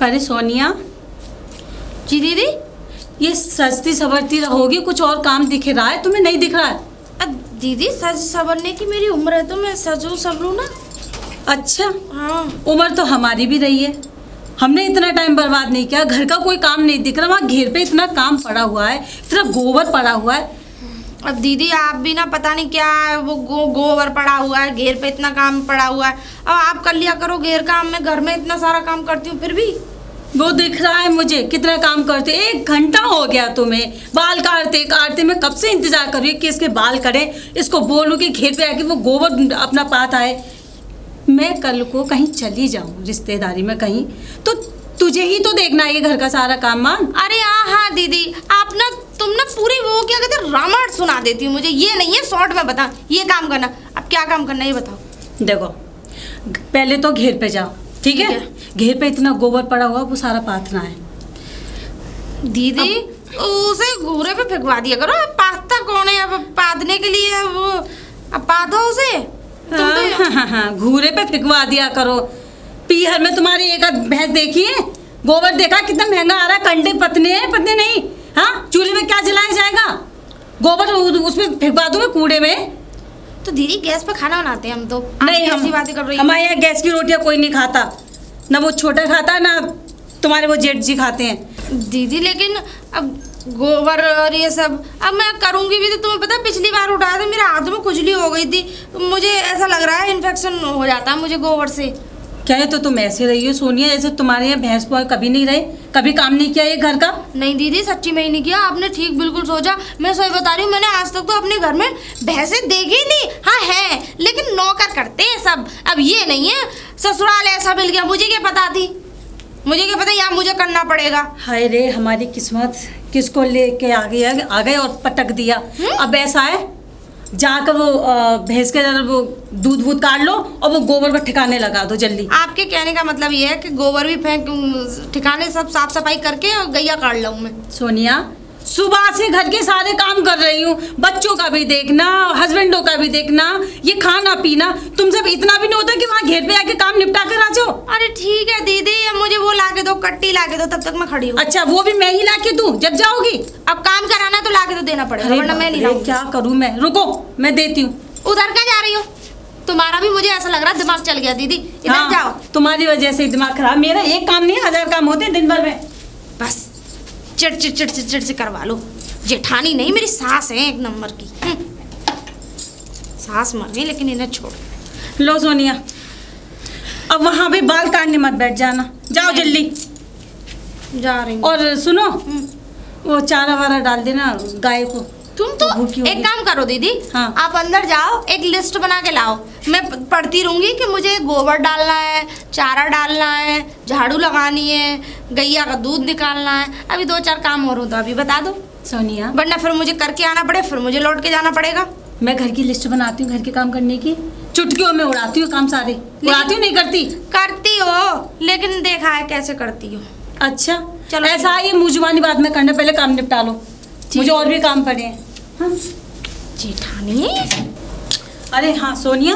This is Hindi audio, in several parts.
अरे सोनिया, जी दीदी। ये सजती सवरती रहोगी, कुछ और काम दिख रहा है तुम्हें? नहीं दिख रहा है? अब दीदी सज सवरने की मेरी उम्र है तो मैं सजूं सवरूं ना। अच्छा, हाँ। उम्र तो हमारी भी रही है, हमने इतना टाइम बर्बाद नहीं किया। घर का कोई काम नहीं दिख रहा, वहाँ घेर पे इतना काम पड़ा हुआ है, इतना गोबर पड़ा हुआ है। अब दीदी आप भी ना पता नहीं क्या है, वो गोबर पड़ा हुआ है, घेर पे इतना काम पड़ा हुआ है। अब आप कर लिया करो घेर काम, मैं घर में इतना सारा काम करती हूँ फिर भी। वो दिख रहा है मुझे कितना काम करते। 1 घंटा हो गया तुम्हें बाल काटते काटते। मैं कब से इंतजार कर रही हूँ कि इसके बाल करें, इसको बोलूँ कि घेर पे आके वो गोबर अपना पात आए। मैं कल को कहीं चली जाऊँ रिश्तेदारी में कहीं, तो तुझे ही तो देखना है ये घर का सारा काम। मान। अरे हाँ दीदी, आप ना तुम ना पूरी वो क्या कहते हैं रामायण सुना देती हूँ मुझे। ये नहीं है शॉर्ट में बता, ये काम करना। अब क्या काम करना है ये बताओ। देखो, पहले तो घेर पे जाओ, ठीक है? घेर पे इतना गोबर पड़ा हुआ, वो सारा पाथना है। दीदी उसे घूरे पे फेंकवा दिया करो। पाथता कौन है अब पाथने के लिए? वो अब पाथो उसे। हाँ, घूरे पे फेंकवा दिया करो। पीहर में तुम्हारी एक आध भैंस देखी है? गोबर देखा कितना महंगा आ रहा है? कंडे पतने हैं, पतने नहीं। हाँ, चूल्हे में क्या जलाया जाएगा? गोबर उसमें फेंकवा दूं मैं कूड़े में? तो दीदी गैस पे खाना बनाते हैं हम तो। नहीं, हम बातें कर रही। हमारे यहाँ गैस की रोटियां कोई नहीं खाता, ना वो छोटा खाता ना तुम्हारे वो जेठ जी खाते हैं। दीदी लेकिन अब गोबर और ये सब अब मैं करूंगी भी तो तुम्हें पता है पिछली बार उठाया था मेरे हाथ में खुजली हो गई थी। मुझे ऐसा लग रहा है इन्फेक्शन हो जाता है मुझे गोबर से। क्या है? तो तुम ऐसे रही हो सोनिया जैसे तुम्हारे यहाँ भैंस पुआ कभी नहीं रहे, कभी काम नहीं किया ये घर का। नहीं दीदी सच्ची में ही नहीं किया, आपने ठीक बिल्कुल सोचा। मैं सही बता रही हूँ, मैंने आज तक तो अपने घर में भैंसे देखी ही नहीं। हाँ है, लेकिन नौकर करते हैं सब। अब ये नहीं है ससुराल ऐसा मिल गया, मुझे क्या पता थी? मुझे क्या पता यहाँ मुझे करना पड़ेगा। हाय रे हमारी किस्मत, किसको लेके आ गए और पटक दिया। अब ऐसा है, जाकर वो भैंस के वो दूध वूध काट लो और वो गोबर पर ठिकाने लगा दो जल्दी। आपके कहने का मतलब ये है कि गोबर भी फेंक ठिकाने सब साफ सफाई करके और गैया काट लाऊं मैं? सोनिया, सुबह से घर के सारे काम कर रही हूँ, बच्चों का भी देखना, हस्बैंडों का भी देखना, ये खाना पीना। तुम सब इतना भी नहीं होता कि वहाँ घेर पे आके काम निपटा कर आ जाओ? अरे ठीक है दीदी, अब मुझे वो लाके दो, कट्टी लाके दो, तब तक मैं खड़ी हूँ। अच्छा, वो भी मैं ही लाके दूँ जब जाओगी? अब काम कराना है तो लाके तो देना पड़ेगा, वरना मैं नहीं लाऊंगी। क्या करूँ मैं? रुको मैं देती हूँ। उधर क्या जा रही हो? तुम्हारा भी मुझे ऐसा लग रहा है दिमाग चल गया दीदी। इधर जाओ। तुम्हारी वजह से दिमाग खराब। मेरा एक काम नहीं, 1000 काम होते हैं दिन भर में। बस चिड़ से करवा लो। जेठानी नहीं, मेरी सास है एक नंबर की। सास मर गई लेकिन इन्हें छोड़। लो सोनिया, अब वहां भी बाल काटने मत बैठ जाना, जाओ जल्दी। जा रही हूँ। और सुनो, वो चारा वारा डाल देना गाय को। तुम तो एक काम करो दीदी। हाँ। आप अंदर जाओ, एक लिस्ट बना के लाओ। मैं पढ़ती रहूंगी कि मुझे गोबर डालना है, चारा डालना है, झाड़ू लगानी है, गैया का दूध निकालना है। अभी 2-4 काम और हो तो अभी बता दो सोनिया, वरना फिर मुझे करके आना पड़े, फिर मुझे लौट के जाना पड़ेगा। मैं घर की लिस्ट बनाती हूँ घर के काम करने की, चुटकियों में उड़ाती हूँ काम सारे। उड़ाती हूँ नहीं करती? करती हो, लेकिन देखा है कैसे करती हो। अच्छा चलो, ऐसा ये मुँह जुबानी बात में करना, पहले काम निपटा लो, मुझे और भी काम पड़े हैं। हाँ? जेठानी। अरे हाँ सोनिया,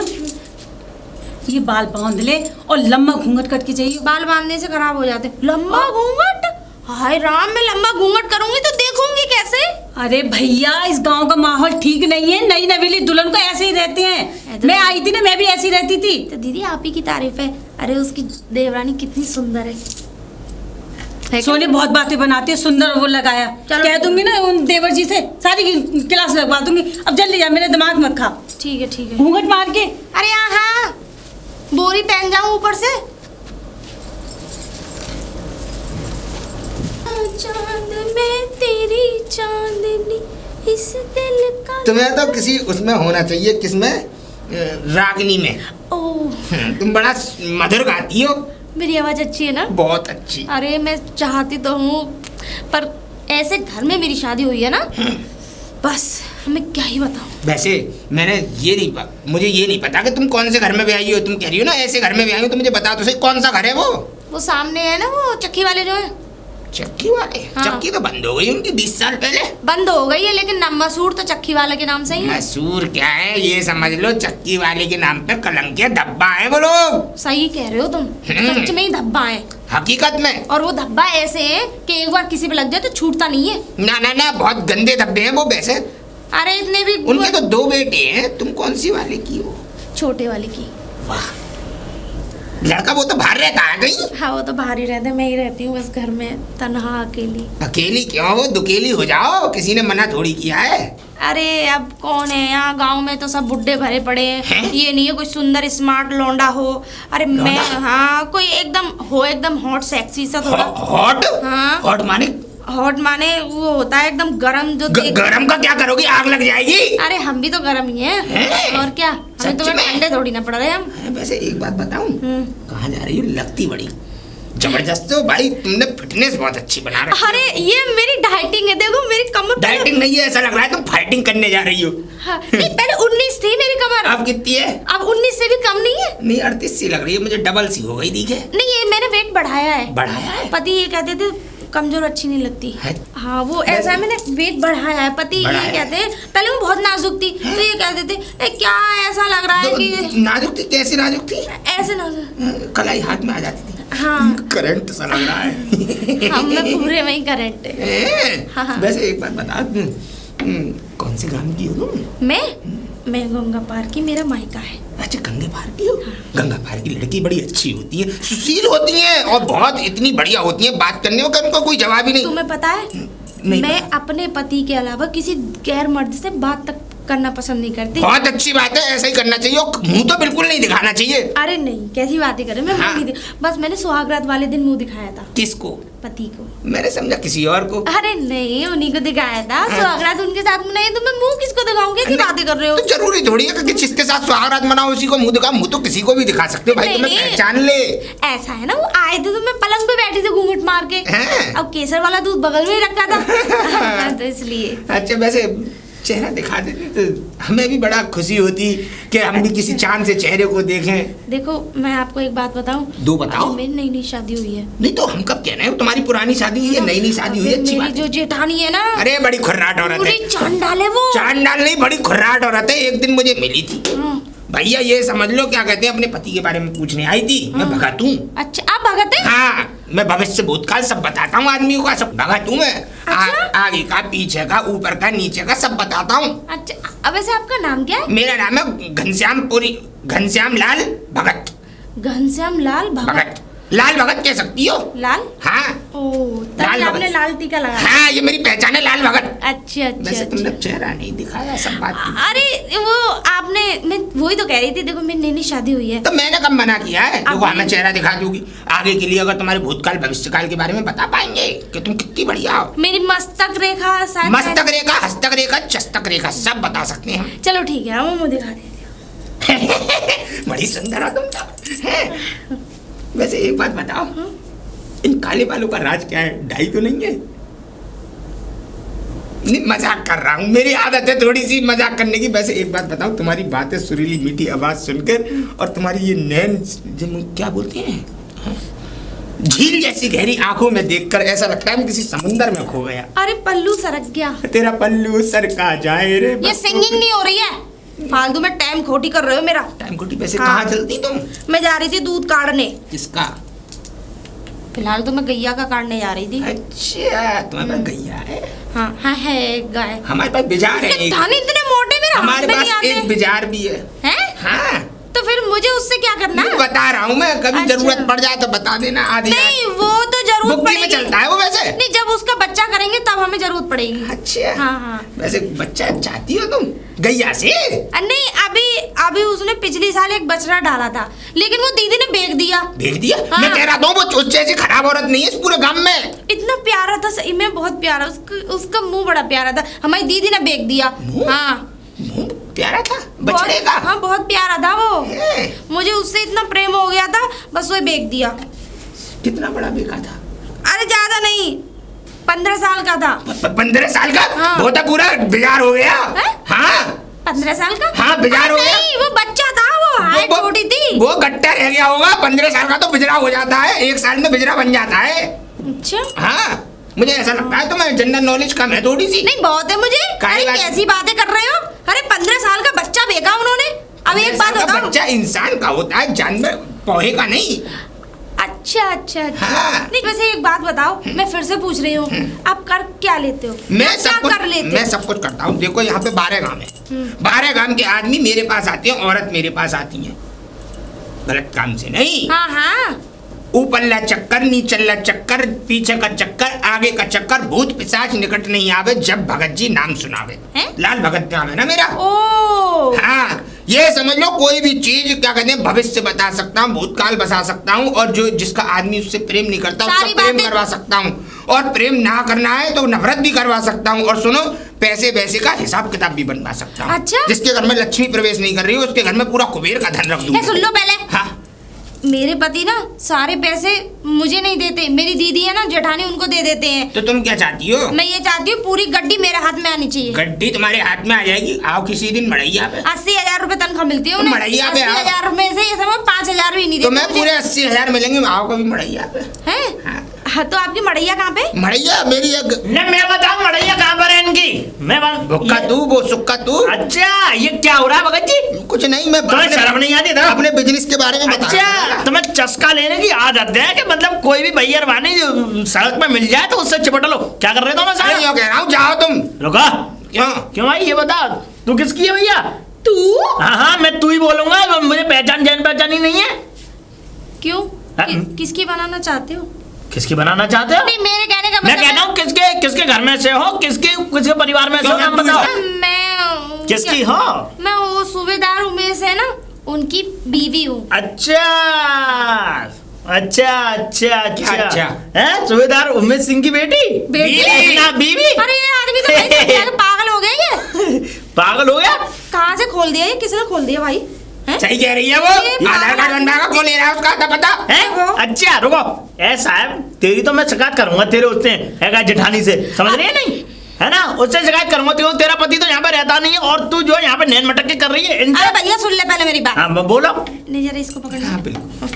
ये बाल बांध ले और लंबा घूंघट कट के चाहिए। बाल बांधने से खराब हो जाते। लंबा घूंघट? हाय राम, मैं लंबा घूंघट करूंगी तो देखूंगी कैसे? अरे भैया, इस गांव का माहौल ठीक नहीं है। नई नवेली दुल्हन को ऐसे ही रहते हैं। मैं आई थी ना, मैं भी ऐसी रहती थी। तो दीदी आप ही की तारीफ है। अरे उसकी देवरानी कितनी सुंदर है। सोनी बहुत बातें बनाती है, सुंदर वो लगाया। कह दूंगी ना उन देवर जी से, सारी क्लास लगवा दूंगी। अब जल्दी जा, मेरे दिमाग मत खा। ठीक है ठीक है। घूंघट मार के। अरे हाँ, बोरी पहन जाऊं ऊपर से। चांद में तेरी चांदनी इस दिल का। तुम्हें तो किसी उसमें होना चाहिए, किसमें? रागनी में। ओह, तुम बड़ा मधुर गाती हो। मेरी आवाज अच्छी है ना? बहुत अच्छी। अरे मैं चाहती तो हूँ, पर ऐसे घर में मेरी शादी हुई है ना, बस मैं क्या ही बताऊँ। वैसे मैंने मुझे ये नहीं पता कि तुम कौन से घर में ब्याही हो। तुम कह रही हो ना ऐसे घर में ब्याही हो, तो मुझे बता तो सही कौन सा घर है वो सामने है ना, वो चक्की वाले जो है। चक्की वाले? हाँ। चक्की तो बंद हो गई उनकी 20 साल पहले। बंद हो गई है, लेकिन मसूर तो चक्की वाले के नाम से ही है। मसूर क्या है, ये समझ लो चक्की वाले के नाम पे कलंक के धब्बा है वो लोग। सही कह रहे हो तुम, सच में ही धब्बा है। हकीकत में। और वो धब्बा ऐसे है कि एक बार किसी पे लग जाए तो छूटता नहीं है। ना ना ना, बहुत गंदे धब्बे हैं वो वैसे। अरे इतने भी उनके तो 2 बेटे हैं, तुम कौन सी वाले की हो? छोटे वाले की। वाह, लड़का वो तो बाहर रहता है कहीं? हाँ वो तो बाहर ही रहते, मैं ही रहती हूँ बस घर में तन्हा अकेली। अकेली क्यों हो, दुकेली हो जाओ, किसी ने मना थोड़ी किया है। अरे अब कौन है यहाँ, गांव में तो सब बुड्ढे भरे पड़े हैं। ये नहीं है कोई सुंदर स्मार्ट लौंडा हो। अरे मैं, हाँ कोई एकदम हो, एकदम हॉट सेक्सी सा थोड़ा। हॉट? हाँ हॉट माने? हॉट माने वो होता है एकदम गरम जो गरम का क्या करोगी, आग लग जाएगी। अरे हम भी तो गरम ही हैं। और क्या, हमें तो ठंडे थोड़ी ना पड़ रहे हम। वैसे एक बात बताऊं, कहाँ जा रही हो? लगती बड़ी जबरदस्त हो भाई, तुमने फिटनेस बहुत अच्छी बना रखी है। अरे ये मेरी डाइटिंग है, देखो मेरी कमर। डाइटिंग नहीं है, ऐसा लग रहा है तुम फाइटिंग करने जा रही हो। हाँ, नहीं पहले 19 थी मेरी कमर। अब कितनी है? अब 19 से भी कम नहीं है। नहीं 38 सी लग रही है मुझे, डबल सी हो गई दिखे। नहीं ये मैंने वेट बढ़ाया है। बढ़ाया है? पति ये कहते थे कमजोर अच्छी नहीं लगती है? हाँ वो ऐसा है, मैंने वेट बढ़ाया है। पति ये कहते हैं, पहले वो बहुत नाजुक थी तो ये कहते थे क्या ऐसा लग रहा है कि नाजुक थी? कैसी नाजुक थी? ऐसे नाजुक, कलाई हाथ में आ जाती थी। हाँ करंट सा लग रहा है। हम में पूरे में ही करंट है। हाँ। वैसे एक बात बता, कौन से ग्राम की हो तुम? मैं गंगा पार की, मेरा मायका है। अच्छा गंगा पार की हो? गंगा पार की लड़की बड़ी अच्छी होती है, सुशील होती है और बहुत इतनी बढ़िया होती है, बात करने का उनको कोई जवाब ही नहीं। तुम्हें पता है मैं अपने पति के अलावा किसी गैर मर्द से बात तक करना पसंद नहीं करती। बहुत अच्छी बात है, ऐसा ही करना चाहिए, मुंह तो बिल्कुल नहीं दिखाना चाहिए। अरे नहीं, कैसी बातें कर रहे, मैं हाँ। बस मैंने सुहागरात वाले दिन मुंह दिखाया था। किसको? पति को। मैंने समझा किसी और को। अरे नहीं, उन्हीं को दिखाया था। सुहागरात उनके साथ मनाई तो मैं मुंह किसको दिखाऊंगी? कैसी बातें कर रहे हो? तो जरूरी थोड़ी है कि जिसके साथ सुहागरात मनाओ उसी को मुंह दिखाओ, मुंह तो किसी को भी दिखा सकते हो भाई, तुम्हें पहचान ले। ऐसा है ना, वो आए थे तो मैं पलंग पे बैठी थी घूंघट मार के। अब केसर वाला दूध बगल में ही रखा था। तो इसलिए। अच्छा वैसे चेहरा दिखा देते तो हमें भी बड़ा खुशी होती कि हम भी किसी चांद से चेहरे को देखें। देखो मैं आपको एक बात बताऊं। दो बताओ। मेरी नई शादी हुई है। नहीं तो हम कब कह रहे हैं तुम्हारी पुरानी शादी हुई है, नई शादी हुई है, अच्छी बात। जो जेठानी है ना, अरे बड़ी खुर्राट औरत है। पूरी चांडाल है वो। चांडाल नहीं, बड़ी खुर्राट औरत है। एक दिन मुझे मिली थी, भैया ये समझ लो क्या कहते हैं, अपने पति के बारे में पूछने आई थी। मैं भगत हूँ। अच्छा आप भगत हैं? हाँ, मैं भविष्य भूतकाल सब बताता हूँ आदमियों का, सब भगत हूँ मैं। अच्छा? आगे का, पीछे का, ऊपर का, नीचे का सब बताता हूँ। अच्छा अब वैसे आपका नाम क्या है? मेरा नाम है घनश्याम लाल भगत। घनश्याम लाल भगत। लाल भगत कह सकती हो। लाल? हाँ। ओह, तभी आपने लाल टीका लगाया। हाँ, ये मेरी पहचान है, लाल भगत। अच्छा अच्छा। वैसे तुमने चेहरा नहीं दिखाया, सब बात की। अरे वो आपने, मैं वही तो कह रही थी, देखो मेरी नई शादी हुई है। तो मैंने कब मना किया है? देखो हमें चेहरा दिखा दूंगी आगे के लिए, अगर तुम्हारे भूतकाल भविष्यकाल के बारे में बता पाएंगे कि तुम कितनी बढ़िया हो। मेरी मस्तक रेखा, मस्तक रेखा, हस्तक रेखा, चस्तक रेखा सब बता सकते हैं हम। चलो ठीक है, वो मुझे दिखा देती हूँ। बड़ी सुंदर हो तुम तो। वैसे एक बात बताओ, इन काले बालों का राज क्या है? डाई तो नहीं है? नहीं मजाक कर रहा हूँ, मेरी आदत है थोड़ी सी मजाक करने की। वैसे एक बात बताओ, तुम्हारी बातें सुरीली मीठी आवाज सुनकर और तुम्हारी ये नैन क्या बोलते हैं, झील जैसी गहरी आंखों में देखकर ऐसा लगता है मैं किसी समुंदर में खो गया। अरे पल्लू सरक गया। तेरा पल्लू सरका जाए रे। ये सिंगिंग नहीं हो रही है, फालतू में टाइम खोटी कर रहे हो मेरा। टाइम खोटी? वैसे कहाँ चलती तुम? मैं जा रही थी दूध काटने। किसका? फिलहाल तो मैं गैया का काटने जा रही थी। अच्छा तुम्हारे पास गैया है? हाँ हाँ है एक गाय। हमारे पास बिजार है। थाने इतने मोटे मेरे हमारे पास एक बिजार भी है। हैं? हाँ। तो फिर मुझे उससे क्या करना है? बता रहा हूँ मैं, कभी अच्छा। जरूरत पड़ जाए तो बता देना। आधी नहीं वो तो जरूरत बुक्की में पड़ेगी। चलता है वो वैसे। नहीं जब उसका बच्चा करेंगे तब हमें जरूरत पड़ेगी। अच्छा हाँ हाँ। वैसे बच्चा चाहती हो तुम गैया से? नहीं अभी उसने पिछली साल एक बछड़ा डाला था, लेकिन वो दीदी ने बेच दिया। बेच दिया? हाँ। मैं कह रहा था वो चोच जैसी खराब औरत नहीं है इस पूरे गांव में। इतना प्यारा था, सही में बहुत प्यारा, उसका मुंह बड़ा प्यारा था, हमारी दीदी ने बेच दिया। हाँ मुंह प्यारा था बछड़े का? हाँ बहुत प्यारा था वो। मुझे उससे इतना प्रेम हो गया था, बस वो बेच दिया। कितना बड़ा बेका था? अरे ज्यादा नहीं, 15 साल का था। 15 साल का? हाँ। वो तो पूरा बिजार हो गया। हाँ 15 साल का? हाँ बिजार हो गया। नहीं वो बच्चा था, वो हाइट छोटी थी। वो गट्टा रह गया होगा। 15 साल का तो बिजरा हो जाता है, 1 साल में बिजरा बन जाता है। अच्छा हाँ मुझे ऐसा लगता है, तुम्हें जनरल नॉलेज कम है थोड़ी सी। नहीं बहुत है मुझे। अरे कैसी बातें कर रहे हो? अरे 15 साल का बच्चा बेचा उन्होंने। अब एक बात बताओ, बच्चा इंसान का होता है, जानवर पौधे का नहीं। अच्छा अच्छा अच्छा। हाँ। नहीं वैसे एक बात बताओ, मैं फिर से पूछ रही हूँ, आप कर क्या लेते हो? मैं क्या सब कुछ कर लेते मैं हो? सब कुछ करता हूँ। देखो यहाँ पे 12 गांव है, 12 गांव के आदमी मेरे पास आते हैं, औरत मेरे पास आती है, गलत काम से नहीं। हाँ हाँ। ऊपरला चक्कर, नीचला चक्कर, पीछे का चक्कर, आगे का चक्कर, भूत पिशाच निकट नहीं आवे जब भगत जी नाम सुनावे। हैं? लाल भगत नाम है ना मेरा। ओ हाँ, ये समझ लो कोई भी चीज क्या कहते हैं भविष्य बता सकता हूँ, भूतकाल बता सकता हूँ, और जो जिसका आदमी उससे प्रेम नहीं करता उसका सारी प्रेम बातें- करवा सकता हूँ, और प्रेम ना करना है तो नफरत भी करवा सकता हूँ, और सुनो पैसे वैसे का हिसाब किताब भी बनवा सकता हूँ। अच्छा। जिसके घर में लक्ष्मी प्रवेश नहीं कर रही है उसके घर में पूरा कुबेर का धन रख दूंगा। सुन लो पहले, हाँ, मेरे पति ना सारे पैसे मुझे नहीं देते, मेरी दीदी है ना जेठानी, उनको दे देते हैं। तो तुम क्या चाहती हो? मैं ये चाहती हूँ पूरी गड्डी मेरे हाथ में आनी चाहिए। गड्डी तुम्हारे हाथ में आ जाएगी, आओ किसी दिन मड़ैया पे। 80,000 रुपए तनख्वाह मिलती है उन्हें। मड़ैया पे आओ। 80,000 में से ये समझ 5,000 भी नहीं तो देते मैं मुझे। पूरे 80,000 मिलेंगे, आओ कभी मड़ैया पे। हैं? हाँ। हाँ तो आपकी मड़ैया कहाँ पे? मड़ैया मेरी एक न मैं बताऊं मड़ैया कहाँ पर है इनकी। मैं भुक्का तू वो सुक्का तू। अच्छा ये क्या हो रहा है भगत जी? कुछ नहीं, मैं तुम्हें शर्म नहीं आती ना? अपने बिजनेस के बारे में बता रहा अच्छा हूँ। तुम्हें चस्का लेने की आदत है कि मतलब कोई भी भैया वानी सड़क पे मिल जाए तो उससे चिपट लो। क्या कर रहे हो तुम? अरे यूँ कह रहा हूँ, जाओ तुम। रुका। क्यों? क्यों भाई ये बता, तू किसकी है भैया? तू? हाँ हाँ मैं तू ही बोलूंगा, मुझे पहचान जान पहचानी नहीं है। क्यों? हाँ? किसकी बनाना चाहते हो? किसकी बनाना चाहते हो? नहीं मेरे कहने का मैं मतलब कहता हूँ किसके किसके घर में से हो, किसके परिवार में से हो, नाम बताओ। मैं किसकी हो? मैं वो सूबेदार उमेश है ना, उनकी बीवी हूँ। अच्छा अच्छा अच्छा क्या अच्छा? है सूबेदार उमेश सिंह की बेटी? बेटी? ना बीवी? अरे ये आदमी तो भाई क्या पागल हो गया ये? पागल हो गया? कहाँ से खोल दिया ये? किसने खोल दिया भाई? हैं? सही कह रही है वो। ये आधार कार्ड बनवाएगा, क्यों ले रहा है उसका आता पता? है? अच्छा रुको, ए साहब तेरी तो मैं शिकायत करूंगा तेरे उससे है जेठानी से, समझ रही है नहीं? है ना, उससे शिकायत करूंगा। तेरा पति तो यहाँ पे रहता नहीं है और तू जो यहाँ पे नैन मटक के कर रही है इनसे। अरे भैया सुन ले पहले मेरी बात। हाँ बोलो। नहीं जरा इसको पकड़। हाँ, बिल्कुल।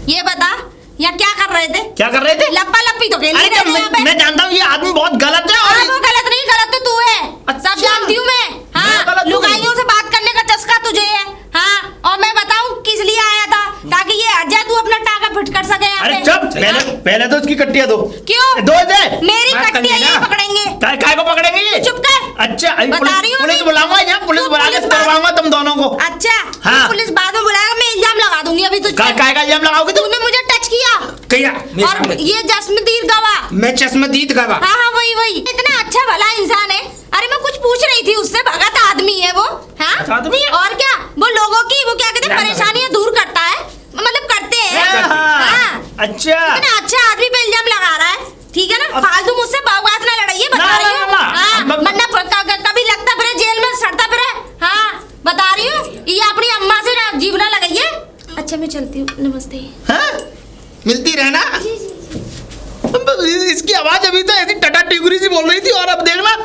ये बता यहाँ क्या कर रहे थे? क्या कर रहे थे? लप्पा लप्पी तो खेल अरे रहे थे यहाँ पे। मैं जानता हूँ ये आदमी बहुत गलत है अरे वो और गलत नहीं, गलत तो तू है। अच्छा। सब जानती हूँ मैं। मैं हाँ गलत हूँ? लुगाइयों से बात करने का चस्का तुझे है। हाँ और मैं बताऊँ किस लिए आया था, ताकि ये हट जाए, तू अपना टाका फिट कर सके यहाँ अरे पे। चुप, पहले तो उसकी कट्टियाँ दो। क्यों? दो दे। मेरी बात कर कट्टियाँ लेना। ये पकड़ेंगे। काय को पकड़ेंगे ये? चुप कर। अच्छा अभी बता रही हूँ पुलिस अभी। बुलाऊंगा यहाँ, पुलिस तू बुला के पुलिस बात- करवाऊंगा तुम दोनों को। अच्छा हाँ। तू पुलिस बाद में बुलाएगा, मैं इल्जाम लगा दूंगी अभी तुझ पे। काय का इल्जाम लगाओगे तुम? तूने मुझे टच किया कहिया मेरे और सामने। ये जस्मदीर गवाह। मैं चश्मदीद गवा। हाँ हाँ वही इतना अच्छा भला इंसान है। अरे मैं कुछ पूछ रही थी उससे, भगत आदमी है वो। हाँ अच्छा आदमी है? और क्या, वो लोगों की वो क्या कहते हैं लाल परेशानियां दूर करता है, मतलब करते हैं। हाँ। हाँ अच्छा इतना अच्छा आदमी पे इल्जाम लगा रहा है, ठीक है ना? फालतू मुझसे बकवास ना लड़ाइए, बता ना, रही हूँ। ना, हाँ, अब- वरना कभी लगता फिर जेल में सड़ता फिर। हाँ बता रही हूँ, ये अपनी अम्मा से ना जीवना लगाइए। अच्छा मैं चलती हूँ, नमस्ते। हाँ? मिलती रहना। इसकी आवाज अभी तो ऐसी टटा टिकुरी सी बोल रही थी और अब देखना।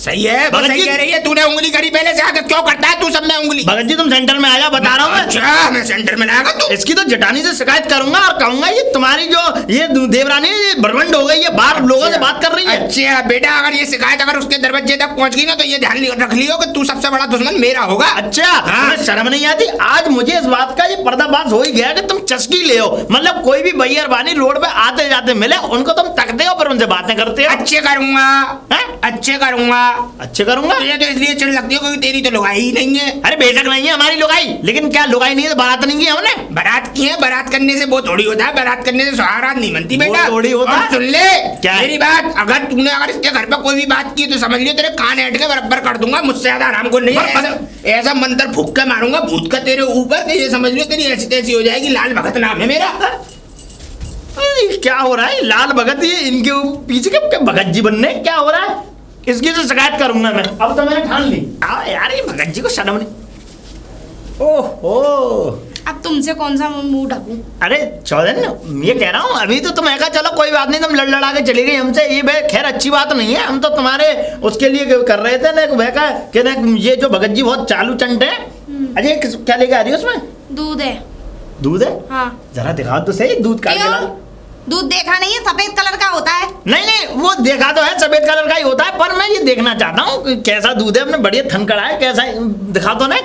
सही है, वो भगत सही जी- कह रही है। तूने उंगली करी पहले से, आगे क्यों करता है तू सब में उंगली? भगत जी तुम सेंटर में आ जा, बता रहा हूँ मैं। अच्छा मैं सेंटर में लाएगा तू। इसकी तो जटानी से शिकायत करूंगा और कहूंगा ये तुम्हारी जो ये देवरानी है, ये बर्बंड हो गई है, बाहर लोगों से बात कर रही है। अच्छा बेटा, अगर ये शिकायत अगर उसके दरवाजे तक पहुंच गई ना तो ये ध्यान रख लियो कि तू सबसे बड़ा दुश्मन मेरा होगा। अच्छा हाँ। तुम्हें शर्म नहीं आती? आज मुझे इस बात का ये पर्दाफाश हो ही गया कि तुम चस्की ले हो, मतलब कोई भी भैया बानी रोड पे आते जाते मिले उनको तुम तकते हो पर उनसे बातें करते हो। अच्छे करूंगा, हैं? अच्छे करूंगा। अच्छे करूंगा? तुझे तो इसलिए चिढ़ लगती है क्योंकि तेरी तो लुगाई ही नहीं है। अरे बेशक नहीं है हमारी लुगाई, लेकिन क्या लुगाई नहीं है? बारात नहीं की हमने। बारात की है, बारात करने से वो थोड़ी होता है, बारात करने से सुहागरात नहीं बनती वो बेटा। थोड़ी होता और है। सुन ले क्या है? मेरी बात, अगर तूने अगर इसके घर पे कोई भी बात की तो समझ लियो तेरे कान ऐट के बराबर कर दूंगा। मुझसे ज्यादा आराम को नहीं है। ऐसा मंत्र फूक के मारूंगा भूत का तेरे ऊपर, ये समझ लियो तेरी ऐसी तैसी हो जाएगी। लाल भगत नाम है मेरा। अरे, क्या हो रहा है? लाल भगत ये इनके पीछे के भगत जी बनने क्या हो रहा है? इसकी तो शिकायत करूंगा मैं। अब तो मैंने ठान ली। यार ये भगत जी को शर्म नहीं। ओहो अब तुमसे कौन सा मुंह ढकूं? अरे चौधरी ये कह रहा हूँ, अभी तो तुम कहा चलो कोई बात नहीं, तुम लड़ लड़ा के चली गई हमसे, ये भाई खैर अच्छी बात नहीं है। हम तो तुम्हारे उसके लिए कर रहे थे ना, वह का कि ना ये जो भगत जी बहुत चालू चंट है। अजय क्या लेके आ रही है उसमें? दूध है। दूध है? हाँ जरा दिखाओ तो सही दूध का। क्यों? दूध देखा नहीं है? सफेद कलर का होता है। नहीं नहीं वो देखा तो है, सफेद कलर का ही होता है, पर मैं ये देखना चाहता हूँ कि कैसा दूध है। अपने बढ़िया थनकड़ा है, कैसा है? दिखा तो नहीं।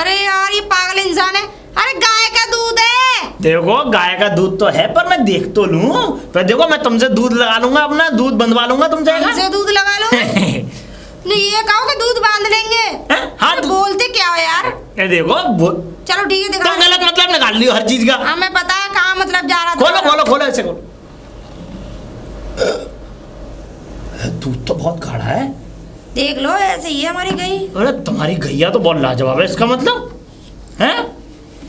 अरे यार ये पागल इंसान है, अरे गाय का दूध है। देखो गाय का दूध तो है, पर मैं देख तो लूं। पर देखो मैं तुमसे दूध लगा लूंगा, अपना दूध बंधवा लूंगा तुमसे। हमसे दूध लगा लो। नहीं ये कहो कि दूध बांध लेंगे। हाँ बोलते क्या हो यार। ये देखो चलो ठीक है दिखा। तुम गलत मतलब निकाल लियो हर चीज का। हमें पता है कहाँ मतलब जा रहा था। खोलो खोलो खोलो ऐसे खोलो। दूध तो बहुत गाढ़ा है। देख लो ऐसे ही है हमारी गई। अरे तुम्हारी गैया तो बहुत लाजवाब है, इसका मतलब है।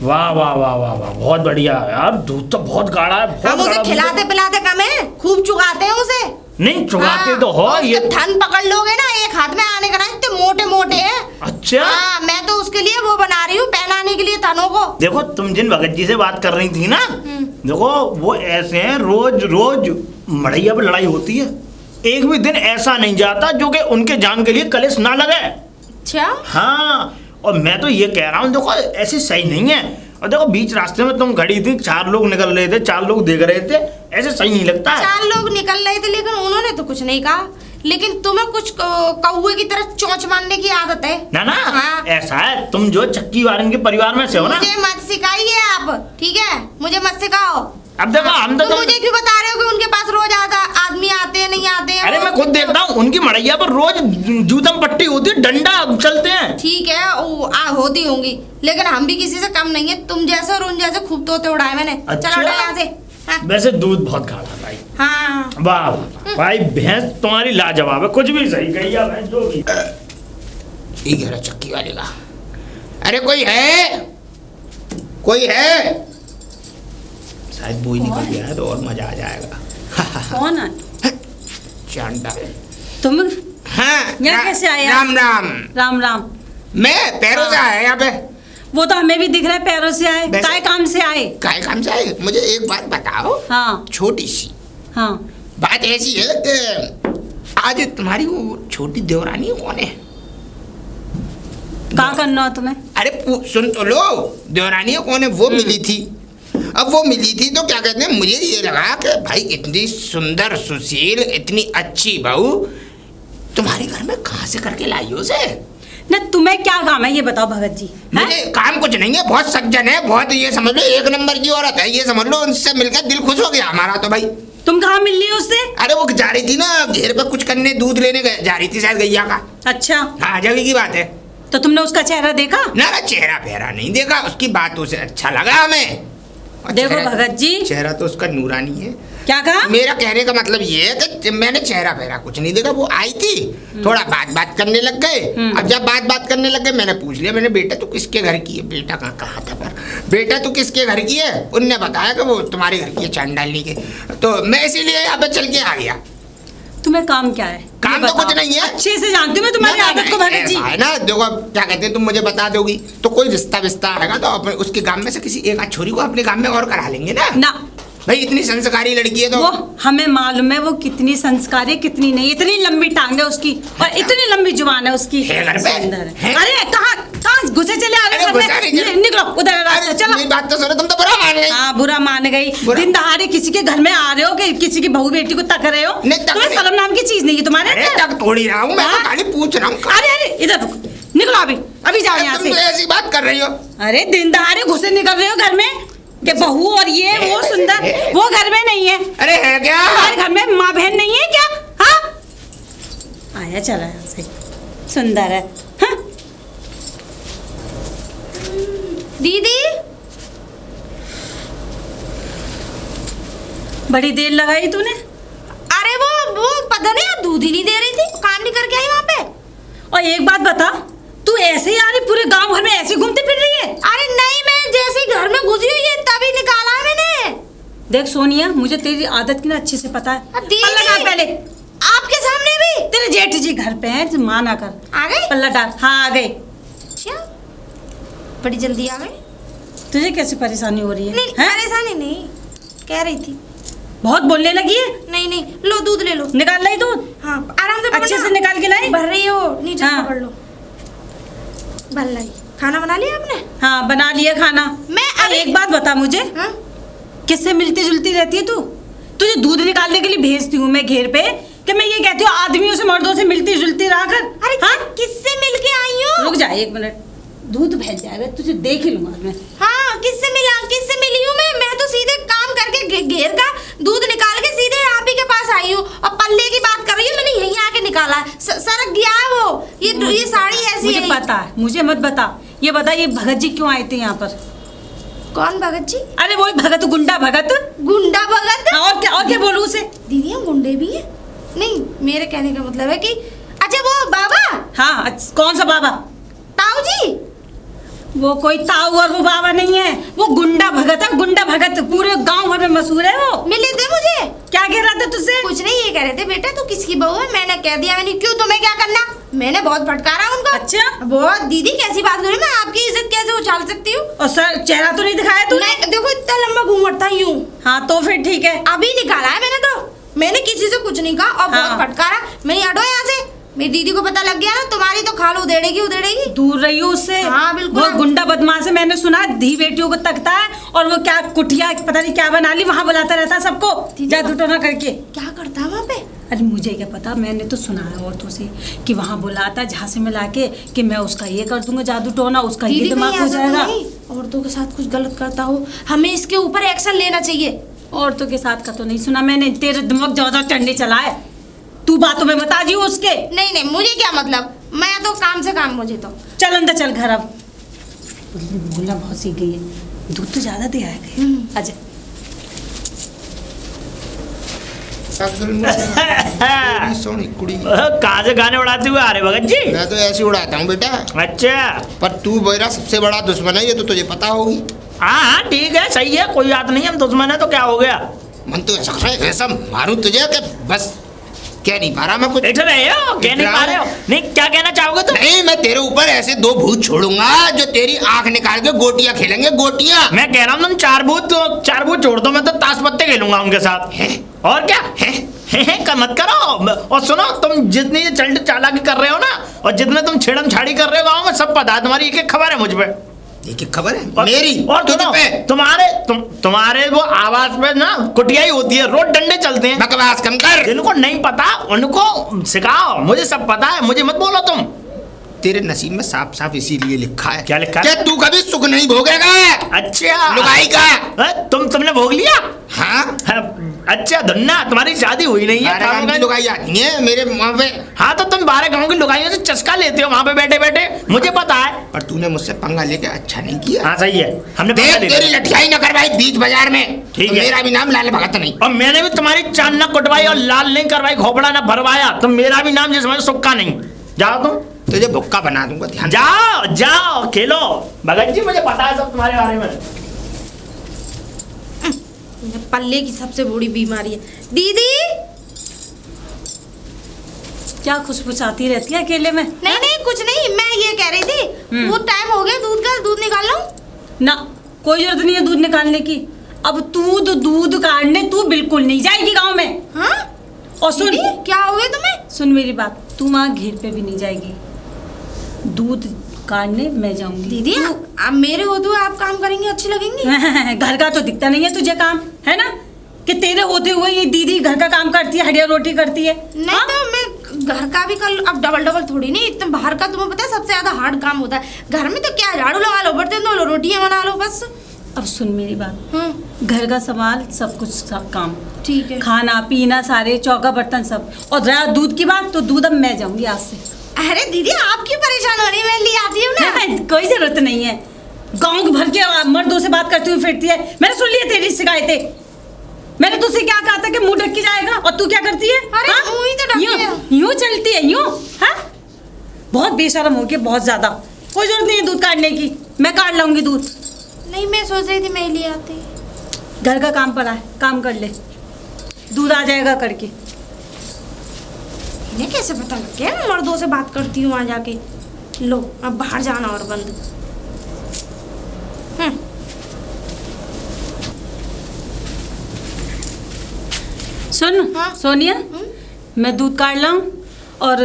वाह वाह वाह वाह वाह, बहुत बढ़िया यार। दूध तो बहुत गाढ़ा है, बहुत हम उसे गाढ़ा खिलाते दूध पिलाते कम है, खूब चुगाते हैं उसे। नहीं चुगाते हाँ, तो हो ये। थन पकड़ लोगे ना, एक हाथ में आने का ना, इतने मोटे मोटे हैं। अच्छा हाँ, मैं तो उसके लिए वो बना रही हूँ, पहनाने के लिए थनों को। देखो तुम जिन भगत जी से बात कर रही थी ना, देखो वो ऐसे हैं, रोज रोज मड़ैया पे लड़ाई होती है। एक भी दिन ऐसा नहीं जाता जो कि उनके जान के लिए कलेश ना लगे। अच्छा हाँ, और मैं तो ये कह रहा हूँ देखो ऐसे सही नहीं है। और देखो बीच रास्ते में तुम खड़ी थी, 4 लोग निकल रहे थे, 4 लोग देख रहे थे, ऐसे सही नहीं लगता है। 4 लोग निकल रहे थे लेकिन उन्होंने तो कुछ नहीं कहा। लेकिन तुम्हें कुछ कौवे की तरह चोंच मारने की आदत है ना ना। हाँ। ऐसा है, तुम जो चक्की वारन के परिवार में से हो ना। मुझे मत सिखाइए आप, ठीक है, मुझे मत सिखाओ। अब देखो हम तो तुम मुझे क्यों बता रहे हो कि उनके पास रोज आदमी आते हैं नहीं आते हैं। अरे मैं खुद देखता हूँ उनकी मड़ैया पर रोज जूतम पट्टी होती है, डंडा चलते हैं। ठीक है होती होंगी, लेकिन हम भी किसी से कम नहीं है। तुम जैसे और उन जैसे खूब तोते उड़ाए मैंने। अच्छा? चलो यहाँ से। हाँ। वैसे दूध बहुत गाढ़ा भाई। हाँ वाह भाई, भैंस तुम्हारी लाजवाब है, कुछ भी सही गैया भैंस जो भी। ये कह रहा चक्की वाले का। अरे कोई है, कोई है? शायद वो ही निकल गया है तो और मजा आ जाएगा। कौन है? चांदा। तुम हाँ यहाँ कैसे आए? राम राम। राम राम। मैं पैरों से आया यहाँ पे। वो तो हमें भी दिख रहा है, पैरों से आए। वैसे- काय काम से आए? काय काम से आए? मुझे एक बात बताओ। हाँ छोटी सी हाँ। बात ऐसी है कि आज तुम्हारी वो छोटी देवरानी कौन है? क्या करना है तुम्हें? अरे सुन तो लो, देवरानी कौन है वो मिली थी। अब वो मिली थी तो क्या कहते हैं, मुझे ये लगा कि भाई इतनी सुंदर सुशील इतनी अच्छी बहू तुम्हारे घर में कहाँ से करके लाई हो उसे? ना तुम्हें क्या काम है ये बताओ भगत जी। मुझे काम कुछ नहीं है, बहुत सज्जन है, बहुत ये समझ लो 1 नंबर की औरत है, ये समझ लो। उनसे मिलकर दिल खुश हो गया हमारा तो भाई। तुम कहाँ मिल रही हो उससे? अरे वो जा रही थी ना घेर पे कुछ करने, दूध लेने जा रही थी शायद गैया का। अच्छा हाँ जगह की बात है। तो तुमने उसका चेहरा देखा? ना ना चेहरा फेरा नहीं देखा, उसकी बातों से अच्छा लगा हमें। और देखो भगत जी, चेहरा तो उसका नूरानी है। क्या कहा? मेरा कहने का मतलब ये है कि मैंने चेहरा फेरा कुछ नहीं देखा। वो आई थी, थोड़ा बात करने लग गए। अब जब बात करने लग गए मैंने पूछ लिया, मैंने बेटा तू किसके घर की है? बेटा कहा था पर बेटा तू किसके घर की है? उनने बताया कि वो तुम्हारे घर की है, चांडाली के। तो मैं इसीलिए यहाँ पे चल के आ गया। तुम्हें काम क्या है? काम ये तो बताओ। कुछ नहीं है। अच्छे से जानती हूँ मैं तुम्हारी ना, ना, आदत को ना, भगत जी। ऐसा है ना, देखो क्या कहते हैं, तुम मुझे बता दोगी तो कोई रिश्ता विस्ता आएगा तो अपने उसके गांव में से किसी एक आध छोरी को अपने गांव में और करा लेंगे ना। ना भाई इतनी संस्कारी लड़की है तो वो हमें मालूम है वो कितनी संस्कारी कितनी नहीं। इतनी लंबी टांग है उसकी और इतनी लंबी जुबान है उसकी। है घर पे? सुंदर है। है? अरे कहाँ घुसे चले आ रहे अरे घर में? घुसा नहीं चले। निकलो उधर रास्ते अरे चलो। मेरी बात तो सुनो, तुम तो बुरा मान गई। हाँ बुरा मान गई। बुरा- दिन दहाड़े किसी के घर में आ रहे हो कि किसी की बहू बेटी को तक रहे हो? नहीं, तक तुम्हें नहीं। शर्म नाम की चीज नहीं है तुम्हारे अरे अंदर? तक थोड़ी रहा हूँ मैं, तो हाँ? खाली पूछ रहा हूँ। अरे अरे इधर रुको, निकलो अभी जाओ यहाँ तुम तो से। ऐसी बात कर रही हो। अरे दिन दहाड़े घुसे निकल रहे हो घर में कि बहू और ये वो सुंदर, वो घर में नहीं है। अरे है क्या? हमारे घर में माँ बहन नहीं है क्या? हाँ आया चला यहाँ से, सुंदर है। हाँ? दीदी बड़ी देर लगाई तूने। अरे वो पता नहीं दूध ही नहीं दे रही थी, काम नहीं करके आई वहाँ पे। और एक बात बता, तू ऐसे ही आ रही पूरे गांव भर में ऐसे घूमती फिर रही है? अरे नहीं, मैं जैसे ही घर में घुसी हुई है तभी निकाला है मैंने। देख सोनिया, मुझे तेरी आदत की ना अच्छे से पता है। दीदी, पल्ला डाल पहले। आपके सामने भी? तेरे जेठ जी घर पे हैं, माना कर। आ गए? पल्ला डाल। हाँ आ गए। अच्छा बड़ी जल्दी आ गए। तुझे कैसी परेशानी हो रही है? नहीं हैं? परेशानी नहीं, कह रही थी। बहुत बोलने लगी है। नहीं लो दूध ले लो। निकाल लाई दूध? हाँ आराम से अच्छे से निकाल के लाई। भर रही हो, नीचे हाँ। पकड़ लो। भर लाई। खाना बना लिया आपने? हाँ बना लिया खाना। मैं अरे एक बात बता मुझे, हाँ? किससे मिलती जुलती रहती है तू? तुझे दूध निकालने के लिए भेजती हूँ मैं घेर पे कि मैं ये कहती हूँ आदमियों से मर्दों से मिलती जुलती रहा कर। अरे हाँ? किससे मिलके आई हो? रुक जा 1 मिनट, दूध भेज जाएगा, तुझे देख ही लूंगा मैं। हाँ किससे मिली हूँ मैं तो सीधे काम करके घेर का दूध निकाल के सीधे आप ही के पास आई हूँ। और पल्ले की बात कर रही हूँ, मैंने यहीं आके निकाला है। सरक गया है वो। ये साड़ी ऐसी मुझे है। पता है, मुझे मत बता। ये बता, ये भगत जी क्यों आए थे यहाँ पर? कौन भगत जी? अरे वही भगत, गुंडा भगत। गुंडा भगत? और क्या बोलूं उसे? दीदी हम गुंडे भी हैं? नहीं, मेरे कहने का मतलब है कि अच्छा वो बाबा। हाँ, कौन सा बाबा? ताऊ जी। वो कोई ताऊ और वो बाबा नहीं है, वो गुंडा भगत है। गुंडा भगत पूरे गांव भर में मशहूर है वो। मिले थे मुझे। क्या कह रहा था तुझसे? कुछ नहीं, ये कह रहे थे बेटा तू किसकी बहू है। मैंने कह दिया, मैंने क्यों, तुम्हें क्या करना। मैंने बहुत फटकारा उनको। अच्छा, बहुत। दीदी कैसी बात कर रही, मैं आपकी इज्जत कैसे उछाल सकती हूँ। और सर चेहरा तो नहीं दिखाया तूने? देखो इतना लंबा घूंघट था यूं। हाँ तो फिर ठीक है। अभी निकाला है मैंने तो। मैंने किसी से कुछ नहीं कहा और बहुत हाँ। फटकारा। मेरी हटो यहाँ से। मेरी दीदी को पता लग गया ना, तुम्हारी तो खाल उधेड़ेगी। दूर रही हो उससे। हाँ, बिल्कुल। वो गुंडा बदमाश है, मैंने सुना धी बेटियों को तकता है और वो क्या कुटिया पता नहीं क्या बना ली, वहाँ बुलाता रहता है सबको जादू टोना करके। क्या करता है वहाँ पे? अरे मुझे क्या पता, मैंने तो सुना है औरतों से कि वहाँ बुलाता है झांसे में लाके कि मैं उसका ये कर दूंगा जादू टोना, उसका ये दिमाग हो जाएगा। औरतों के साथ कुछ गलत करता हो, हमें इसके ऊपर एक्शन लेना चाहिए। औरतों के साथ का तो नहीं सुना मैंने, तेरे दिमाग ज्यादा चढ़ने चला है। तू बातों में बता जी उसके। नहीं, मुझे क्या मतलब, मैं तो काम से काम। मुझे तो चल अंदर चल घर। अब बोलना बहुत सीख गई है, दूध तो ज्यादा दे आएगा। आजा। सोनी कुड़ी, कहाँ से गाने उड़ाते हुए आ रहे भगत जी? मैं तो ऐसे उड़ाता हूँ बेटा। अच्छा, पर तू मेरा सबसे बड़ा दुश्मन है, ये तो तुझे पता होगी। हाँ ठीक है, सही है, कोई बात नहीं। हम दुश्मन है तो क्या हो गया? मन तो ऐसा मारूं तुझे कि बस कह नहीं पा रहा मैं कुछ। कह नहीं पा रहे हो? नहीं, क्या कहना चाहोगे तुम? नहीं, मैं तेरे ऊपर ऐसे 2 भूत छोड़ूंगा जो तेरी आंख निकाल के गोटियां खेलेंगे, गोटियां। मैं कह रहा हूँ तुम 4 भूत छोड़ दो, मैं तो ताश पत्ते खेलूंगा उनके साथ। है? और क्या है का मत करो। और सुनो, तुम जितनी ये चलट चालाकी कर रहे हो ना, और जितने तुम छेड़म छाड़ी कर रहे हो गाँव में, सब पता है। तुम्हारी एक खबर है मुझ पे। एक खबर है मेरी और तुझ पे। तुम्हारे वो आवाज पे ना कुटिया ही होती है, रोज डंडे चलते हैं। बकवास कम कर। जिनको नहीं पता उनको सिखाओ, मुझे सब पता है, मुझे मत बोलो तुम। तेरे नसीब में साफ साफ इसीलिए लिखा है। क्या लिखा है? तू कभी सुख नहीं भोगेगा। अच्छा, लुगाई का। तुमने भोग लिया? हाँ। अच्छा धन्ना, तुम्हारी शादी हुई नहीं है। लुगाई आती है मेरे वहाँ पे। हाँ तो तुम 12 गाँव की लुगाइयों से चस्का लेते हो वहाँ पे बैठे बैठे, मुझे पता है। और तूने मुझसे पंगा लेके अच्छा नहीं किया। हाँ सही है, हमने तेरी लठियाई न करवाई बीच बाजार में। ठीक तो है। मेरा भी नाम लाल भगत नहीं। और मैंने भी तुम्हारी चांद न कुटवाई और लाल नहीं करवाई, खोपड़ा न भरवाया, तो मेरा भी नाम जिसमें सुक्का नहीं। जाओ तुम, तुझे भुक्का बना दूंगा, ध्यान। जाओ खेलो। भगत जी मुझे पता है सब तुम्हारे बारे में। पल्ले की सबसे बड़ी बीमारी है। दीदी क्या खुशबुसाती रहती है अकेले में? नहीं कुछ नहीं, मैं ये कह रही थी वो टाइम हो गया दूध का, दूध निकाल लो ना। कोई जरूरत नहीं है दूध निकालने की। अब दूध काटने तू बिल्कुल नहीं जाएगी गांव में। हाँ? और सुन, क्या हो गया तुम्हें? सुन मेरी बात, तू वहाँ घेर पे भी नहीं जाएगी, दूध काटने मैं जाऊंगी। दीदी आप मेरे होते हुए आप काम करेंगे, अच्छी लगेंगी। घर का तो दिखता नहीं है तुझे काम, है ना? कि तेरे होते हुए ये दीदी घर का काम करती है, हड्डियाँ रोटी करती है। नहीं हाँ? तो मैं घर का भी कर, अब डबल थोड़ी नहीं, इतना बाहर का तुम्हें पता है सबसे ज्यादा हार्ड काम होता है। घर में तो क्या, झाड़ू लगा लो, बर्तन धो लो, रोटियां बना लो, बस। अब सुन मेरी बात, घर का संभाल, सब कुछ सब काम ठीक है, खाना पीना सारे, चौका बर्तन सब। और रहा दूध की बात, तो दूध अब मैं जाऊंगी आज से। अरे दीदी आप क्यों परेशान हो रही है, मैं ले आती हूँ ना। कोई जरूरत नहीं है, गांव भर के मर्दों से बात करती हुई फिरती है। मैंने सुन लिया तेरी शिकायतें। मैंने तुझसे क्या कहा था कि मुंह ढक के जाएगा, और तू क्या करती है? अरे मुंह ही तो ढक के। यूं चलती है यूं। हाँ, बहुत बेशर्म हो गई, बहुत ज्यादा। कोई जरूरत नहीं है दूध काटने की, मैं काट लाऊंगी दूध। नहीं मैं सोच रही थी मैं ले आती। घर का काम पड़ा है, काम कर ले, दूध आ जाएगा करके। इन्हें कैसे पता लग गया मैं मर्दों से बात करती हूँ वहाँ जाके। लो अब बाहर जाना और बंद। सुन हाँ? सोनिया, मैं दूध काट लाऊं और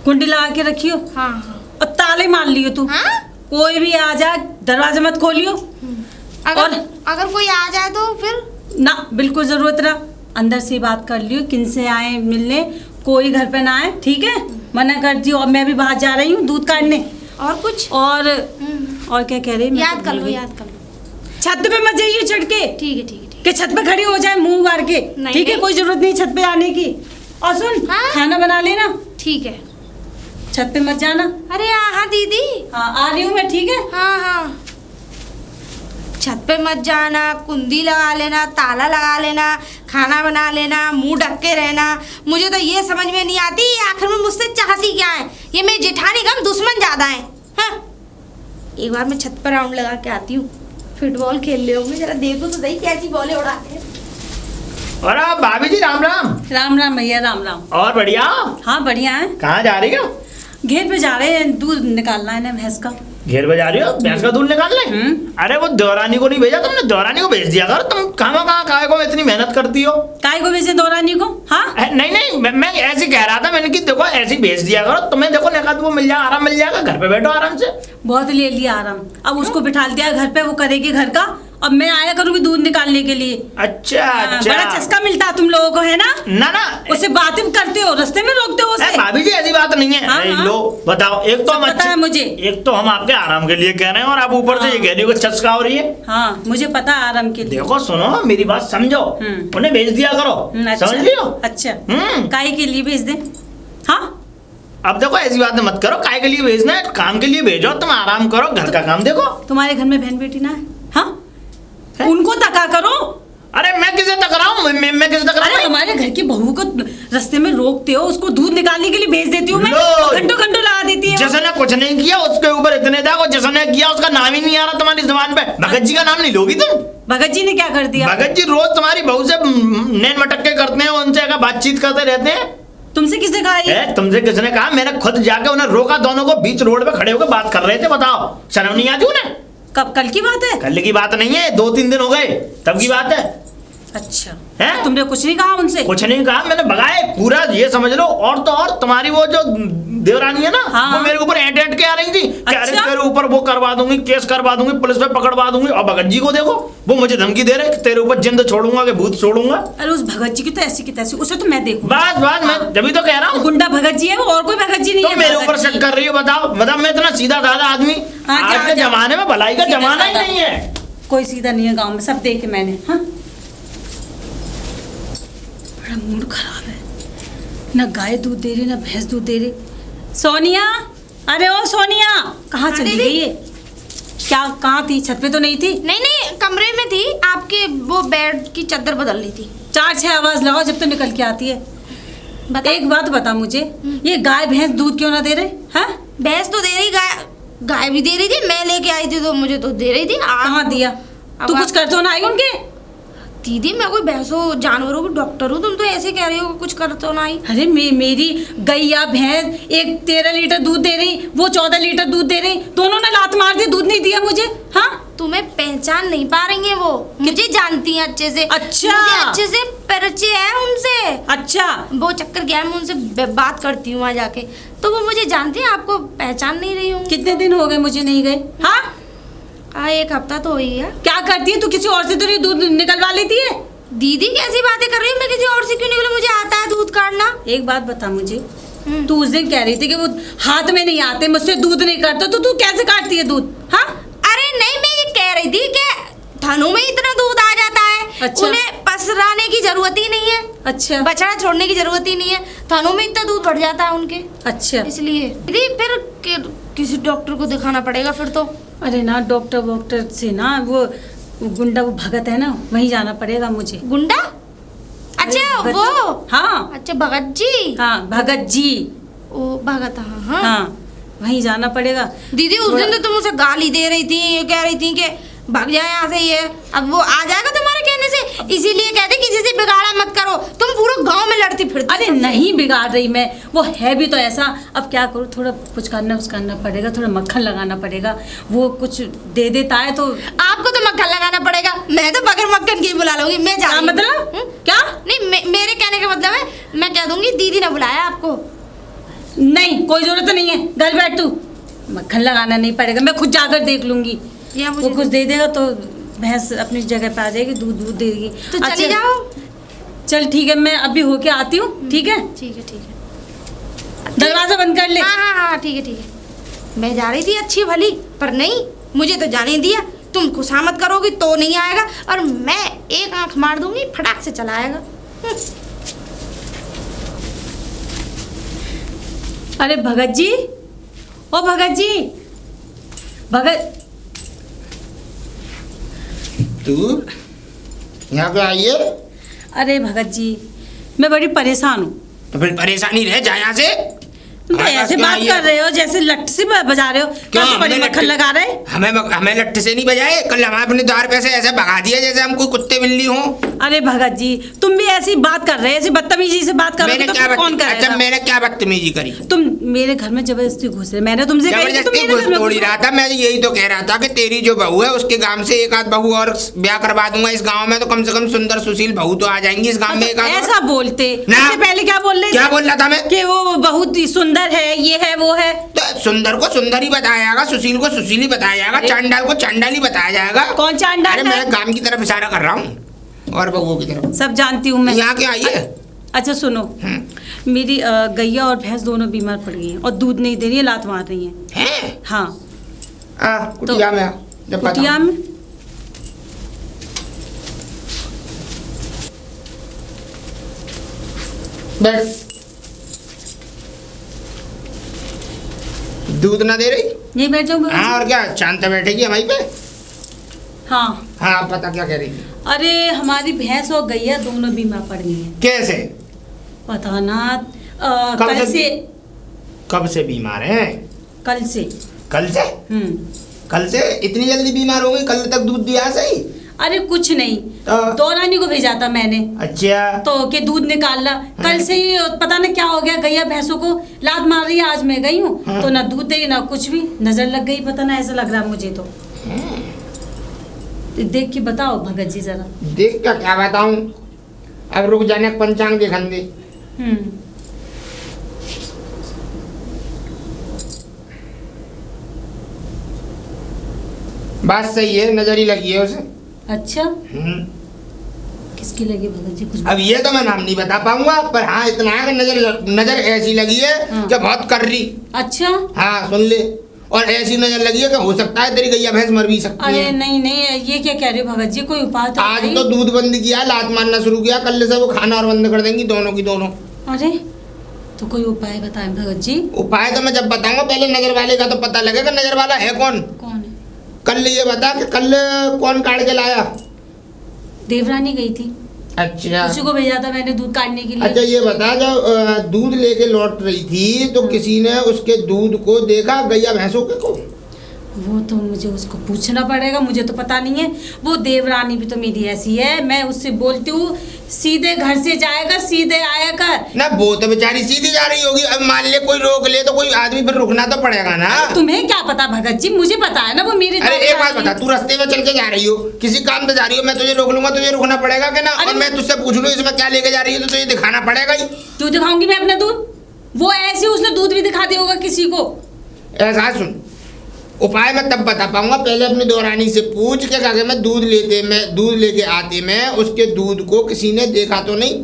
कुंडी लगा के रखियो। हाँ और ताले मार लियो तू। हाँ? कोई भी आ जाए दरवाजा मत खोलियो। अगर कोई आ जाए तो फिर? ना, बिल्कुल जरूरत ना, अंदर से बात कर लियो, किन से आए मिलने, कोई घर पे ना आए, ठीक है? मना कर दियो। और मैं भी बाहर जा रही हूँ दूध काटने। और कुछ? और क्या कह रही है? मैं याद तो कर भूल लो, गई। याद कर लो। छत पे मत जाइए चढ़ के, ठीक है, ठीक है, ठीक कि छत पे खड़ी हो जाए मुंह मार के। नहीं, ठीक है, नहीं। कोई जरूरत नहीं छत पे आने की। और सुन, हाँ? खाना बना लेना, है, ठीक है। छत पे मत जाना। अरे हाँ दीदी, हाँ आ रही हूँ मैं, ठीक है। हाँ हाँ, छत पे मत जाना, कुंडी लगा लेना, ताला लगा लेना, खाना बना लेना, मुंह ढक के रहना। मुझे तो ये समझ में नहीं आती आखिर में मुझसे चाहती क्या है। ये मेरी जेठानी कम दुश्मन ज्यादा है। हाँ? एक बार मैं छत पर राउंड लगा के आती हूँ, फुटबॉल खेल ले होंगे, जरा देखो तो सही कैसी बॉलें उड़ाते हैं। अरे भाभी जी राम राम। राम राम भैया, राम राम। और बढ़िया। हाँ बढ़िया है। कहाँ जा रही हो? घेर पे जा रहे हैं, दूध निकालना है ना भैंस का। घेर पे जा रही हो भैंस का दूध निकालने? अरे वो देवरानी को नहीं भेजा तुमने? देवरानी को भेज दिया करो, तुम कहाँ काय को इतनी मेहनत करती हो? काय को भेजे दौरानी को? हाँ नहीं नहीं, मैं ऐसे कह रहा था, मैंने कि देखो ऐसे ही भेज दिया करो, तुम्हें देखो निकाल वो मिल जाएगा, आराम मिल जाएगा, घर पे बैठो आराम से। बहुत ले लिया आराम, अब उसको बिठा दिया घर पे, वो करेगी घर का। अब मैं आया करूंगी दूध निकालने के लिए। अच्छा हाँ, अच्छा। बड़ा चस्का मिलता है तुम लोगों को, है ना? ना ना, उससे बातें करते हो, रास्ते में रोकते हो उसे। भाभी जी ऐसी बात नहीं है। हाँ, हाँ। लो बताओ, एक तो सब हम पता है मुझे। एक तो हम आपके आराम के लिए कह रहे हैं और आप ऊपर से ये कह रही हो कि चस्का हो रही है। हाँ मुझे पता है आराम के लिए। देखो सुनो, मेरी बात समझो, उन्हें भेज दिया करो, अच्छा, समझ लियो? अच्छा, हम्म। काय के लिए भेज दे? हाँ अब देखो ऐसी बात मत करो, काय के लिए भेजना है, काम के लिए भेजो, तुम आराम करो, घर का काम देखो। तुम्हारे घर में बहन बेटी ना है? हाँ उनको तका करो। अरे मैं किसे टकराऊं? मैं किसे अरे टकराऊं? हमारे घर की बहू को रास्ते में रोकते हो, उसको दूध निकालने के लिए भेज देती हूँ मैं, लो। घंटों घंटों लगा देती है वो। जिसने कुछ नहीं किया उसके ऊपर इतने दाग, जिसने किया उसका नाम ही नहीं आ रहा तुम्हारी जुबान पे। भगत जी का नाम नहीं लोगी तुम? भगत जी ने क्या कर दिया? भगत जी रोज तुम्हारी बहू से नैन मटक्के करते हैं, उनसे अगर बातचीत करते रहते हैं। तुमसे किसने कहा ये? तुमसे किसने कहा? मैंने खुद जाके उन्हें रोका, दोनों को बीच रोड पे खड़े होकर बात कर रहे थे। बताओ शर्म नहीं आती उन्हें? कब? कल की बात है? कल की बात नहीं है, 2-3 दिन हो गए तब की बात है। अच्छा हैं? तुमने कुछ नहीं कहा उनसे? कुछ नहीं कहा, मैंने भगाए पूरा, ये समझ लो। और तो और तुम्हारी वो जो देवरानी है ना, हाँ। वो मेरे ऊपर ऐंठ के आ रही थी। कह रही अच्छा? तेरे ऊपर वो करवा दूंगी, केस करवा दूंगी, पुलिस में पकड़वा दूंगी। और भगत जी को देखो, वो मुझे धमकी दे रहे कि तेरे ऊपर जिंद छोड़ूंगा कि भूत छोड़ूंगा। अरे उस भगत जी की तो ऐसी की तैसी, उसे तो मैं देखूं। बात मैं जब तो कह रहा हूँ, गुंडा भगत जी है वो, और कोई भगत जी नहीं तो है। मेरे भगत ऊपर जी। शक कर रही हो? बताओ मैं इतना सीधा साधा आदमी? हाँ, आज के जा। जमाने में भलाई का सीधा जमाना ही साधा। नहीं है। कोई सीधा नहीं है गांव में, सब देखे मैंने। हाँ बड़ा मूड खराब है, ना गाय दूध दे रही ना भैंस दूध दे रही। सोनिया, अरे ओ सोनिया, कहाँ हाँ, चली दीदी। गई है? क्या कहाँ थी? छत पे तो नहीं थी? नहीं नहीं, कमरे में थी, आपके वो बेड की चादर बदल रही थी। 4-6 आवाज लगाओ जब तो निकल के आती है। बता। एक बात बता मुझे, ये गाय भैंस दूध क्यों ना दे रहे? हाँ भैंस तो दे रही, गाय भी दे रही थी। मैं लेके आई थी तो मुझे तो दे रही थी। कहाँ दिया? तू कुछ कर तो ना आई उनके? दीदी मैं कोई भैंसों जानवरों की डॉक्टर हूँ, तुम तो ऐसे कह रही हो कि कुछ कर तो ना आई। अरे मेरी गैया भैंस एक 13 लीटर दूध दे रही, वो 14 लीटर दूध दे रही, दोनों ने लात मार दी, दूध नहीं दिया मुझे। हाँ तुम्हें पहचान नहीं पा रही है वो, मुझे जानती हैं अच्छे से। अच्छा। मुझे अच्छे से परिचय है उनसे। अच्छा वो चक्कर गया, मैं उनसे बात करती हूँ वहाँ जाके, तो वो मुझे जानती है, आपको पहचान नहीं रही हूँ। कितने दिन हो गए मुझे नहीं गए? हाँ 1 हफ्ता तो हो ही है। क्या करती है तू? किसी और से तो नहीं दूध निकलवा लेती है? दीदी कैसी बातें कर रही हो? मैं किसी और से क्यों निकलूं? मुझे आता है दूध काटना। एक बात बता मुझे, तू उस दिन कह रही थी कि वो हाथ में नहीं आते, मुझसे दूध नहीं करता, तो तू कैसे काटती है दूध? हाँ अरे नहीं, मैं ये कह रही थी कि थानों में इतना दूध आ जाता है। अच्छा। उन्हें पसराने की जरूरत ही नहीं है। अच्छा बछड़ा छोड़ने की जरूरत ही नहीं है, थानों में इतना दूध बढ़ जाता है उनके, अच्छा। इसलिए दीदी फिर किसी डॉक्टर को दिखाना पड़ेगा फिर तो। अरे ना डॉक्टर से ना, वो गुंडा वो भगत है ना, वहीं जाना पड़ेगा मुझे। गुंडा? अच्छा भगत- वो, हाँ अच्छा भगत जी। हाँ भगत जी। ओ भगत, हाँ हाँ। हाँ वहीं जाना पड़ेगा। दीदी उस दिन तो तुम उसे गाली दे रही थी, ये कह रही थी कि भाग जाए यहाँ से, ये अब वो आ जाएगा तुम्हारे कहने से, इसीलिए कहते किसी से बिगाड़ा मत करो। तुम पूरे गांव में लड़ती फिरती। अरे नहीं बिगाड़ रही मैं, वो है भी तो ऐसा। अब क्या करूँ, थोड़ा कुछ करना पड़ेगा, थोड़ा मक्खन लगाना पड़ेगा, वो कुछ दे देता है तो। आपको तो मक्खन लगाना पड़ेगा, मैं तो बगैर मक्खन की बुला लूंगी। मैं जा क्या रही हूँ। मतलब? क्या? नहीं मेरे कहने का मतलब है, मैं कह दूंगी दीदी ने बुलाया आपको। नहीं कोई जरूरत नहीं है, घर बैठ तू, मक्खन लगाना नहीं पड़ेगा, मैं खुद जाकर देख लूंगी। या वो मुझे कुछ दे देगा तो भैंस अपनी जगह पे आ जाएगी, दूध देगी। तो चली जाओ। चल ठीक है, मैं अभी होके आती हूँ। ठीक है, ठीक है, ठीक है। दरवाजा बंद कर ले। हाँ हाँ हाँ, ठीक है ठीक है। मैं जा रही थी अच्छी भली, पर नहीं, मुझे तो जाने दिया, तुम खुशामद करोगी तो नहीं आएगा, और मैं एक आंख मार दूंगी फटाक से चला आएगा। अरे भगत जी, ओ भगत जी, भगत, तू यहाँ पे आई है? अरे भगत जी, मैं बड़ी परेशान हूँ। तो फिर परेशानी रह जा यहाँ से। तुम तो ऐसे बात कर रहे हो जैसे लट्ठ से बजा रहे हो। क्यों? कैसे बड़ी मक्खन लगा रहे? हमें लट्ठ से नहीं बजाए, कल हमें अपने द्वार पे से ऐसे भगा दिया जैसे हम कोई कुत्ते बिल्ली हो। अरे भगत जी, तुम भी ऐसी बात कर रहे हो, ऐसी बदतमीजी से बात कर रहे हो, तो फिर कौन करेगा? अच्छा, मैंने क्या बदतमीजी करी? तुम मेरे घर में जबरदस्ती घुस रहे, मैंने तुमसे कही कि तुम जबरदस्ती मेरे घर घुस में थोड़ी घुसो। रहा था, मैं यही तो कह रहा था कि तेरी जो बहू है उसके गांव से एक आध बहू और ब्याह करवा दूंगा इस गांव में, तो कम से कम सुंदर सुशील बहू तो आ जाएंगी इस गांव में। एक आध ऐसा बोलते ना। इससे पहले क्या बोल रहे थे? क्या बोल रहा था मैं? कि वो बहुत ही सुंदर है, ये है वो है। तो सुंदर को सुंदर ही बताया जाएगा, सुशील को सुशील ही बताया जाएगा, चांडाल को चांडाल ही बताया जाएगा। कौन चांडाल अरे है? मैं गांव की तरफ इशारा कर रहा हूँ और बहू की तरफ। सब जानती हूँ मैं। यहाँ क्या आई है? अच्छा सुनो, मेरी गैया और भैंस दोनों बीमार पड़ गई हैं और दूध नहीं दे रही है, लात मार रही हैं। हैं? हाँ, कुटिया में जब कुटिया में। बैठ। दूध ना दे रही? नहीं बैठो भगत हाँ, जी। और क्या शांत बैठेगी हमारी पे? हाँ, हाँ, पता क्या कह रही थी? अरे हमारी भैंस और गैया दोनों बीमार पड़ गई हैं। कैसे? पता ना, कब कल से? से। कब से बीमार है? कल से। कल से? कल से इतनी जल्दी बीमार हो गई? कल तक दूध दिया सही? अरे कुछ नहीं, तो? दौरानी को भेजा था मैंने अच्छा। तो के दूध निकालना। कल से ही पता ना क्या हो गया, गैया भैंसों को लात मार रही है। आज मैं गई हूँ हाँ। तो ना दूध दे ना कुछ भी, नजर लग गई, पता ना ऐसा लग रहा है मुझे तो। देख के बताओ भगत जी जरा। देख क्या बताऊं? अब रुक जाने, पंचांग देखन दे। बात सही है, नजर ही लगी है उसे। अच्छा, किसकी लगी भगत जी? कुछ अब ये तो मैं नाम नहीं बता पाऊंगा, पर हाँ इतना है कि नजर ऐसी लगी है हाँ। कि बहुत कर रही। अच्छा, हाँ सुन ले, और ऐसी नजर लगी है कि हो सकता है तेरी गैया भैंस मर भी सकती अरे है। नहीं नहीं, ये क्या कह रहे हो भगत जी? कोई उपाय तो आज नहीं? तो दूध बंद किया, लात मारना शुरू किया, कल से वो खाना और बंद कर देंगी दोनों की दोनों। अरे तो कोई उपाय बताएं भगत जी। उपाय तो मैं जब बताऊंगा, पहले नजर वाले का तो पता लगेगा नजर वाला है कौन। कौन है? कल ये बता कि कल कौन काट के लाया? देवरानी गई थी, अच्छा उसी को भेजा था मैंने दूध काटने के लिए। अच्छा, ये बता, जब दूध लेके लौट रही थी तो किसी ने उसके दूध को देखा, गैया भैंसों के को? वो तो मुझे उसको पूछना पड़ेगा, मुझे तो पता नहीं है। वो देवरानी भी तो मेरी ऐसी है, मैं उससे बोलती हूँ सीधे घर से जाएगा सीधे आया कर। ना वो तो बेचारी सीधी जा रही होगी, अब मान ले कोई रोक ले तो कोई आदमी फिर रुकना तो पड़ेगा ना। तुम्हें क्या पता भगत जी? मुझे पता है ना वो मेरी। अरे एक बात बता, तू रास्ते में चल के जा रही हो, किसी काम पे जा रही हो, मैं तुझे रोक लूंगा, तुझे रुकना पड़ेगा कि ना? और मैं तुझसे पूछ लूँ इसमें क्या लेके जा रही है तो तुझे दिखाना पड़ेगा ही। क्यों दिखाऊंगी मैं अपना दूध? वो ऐसे उसने दूध भी दिखा दिया होगा किसी को। ऐसा सुन, उपाय मैं तब बता पाऊंगा, पहले अपनी दौरानी से पूछ के क्या मैं दूध लेके आते मैं उसके दूध को किसी ने देखा तो नहीं?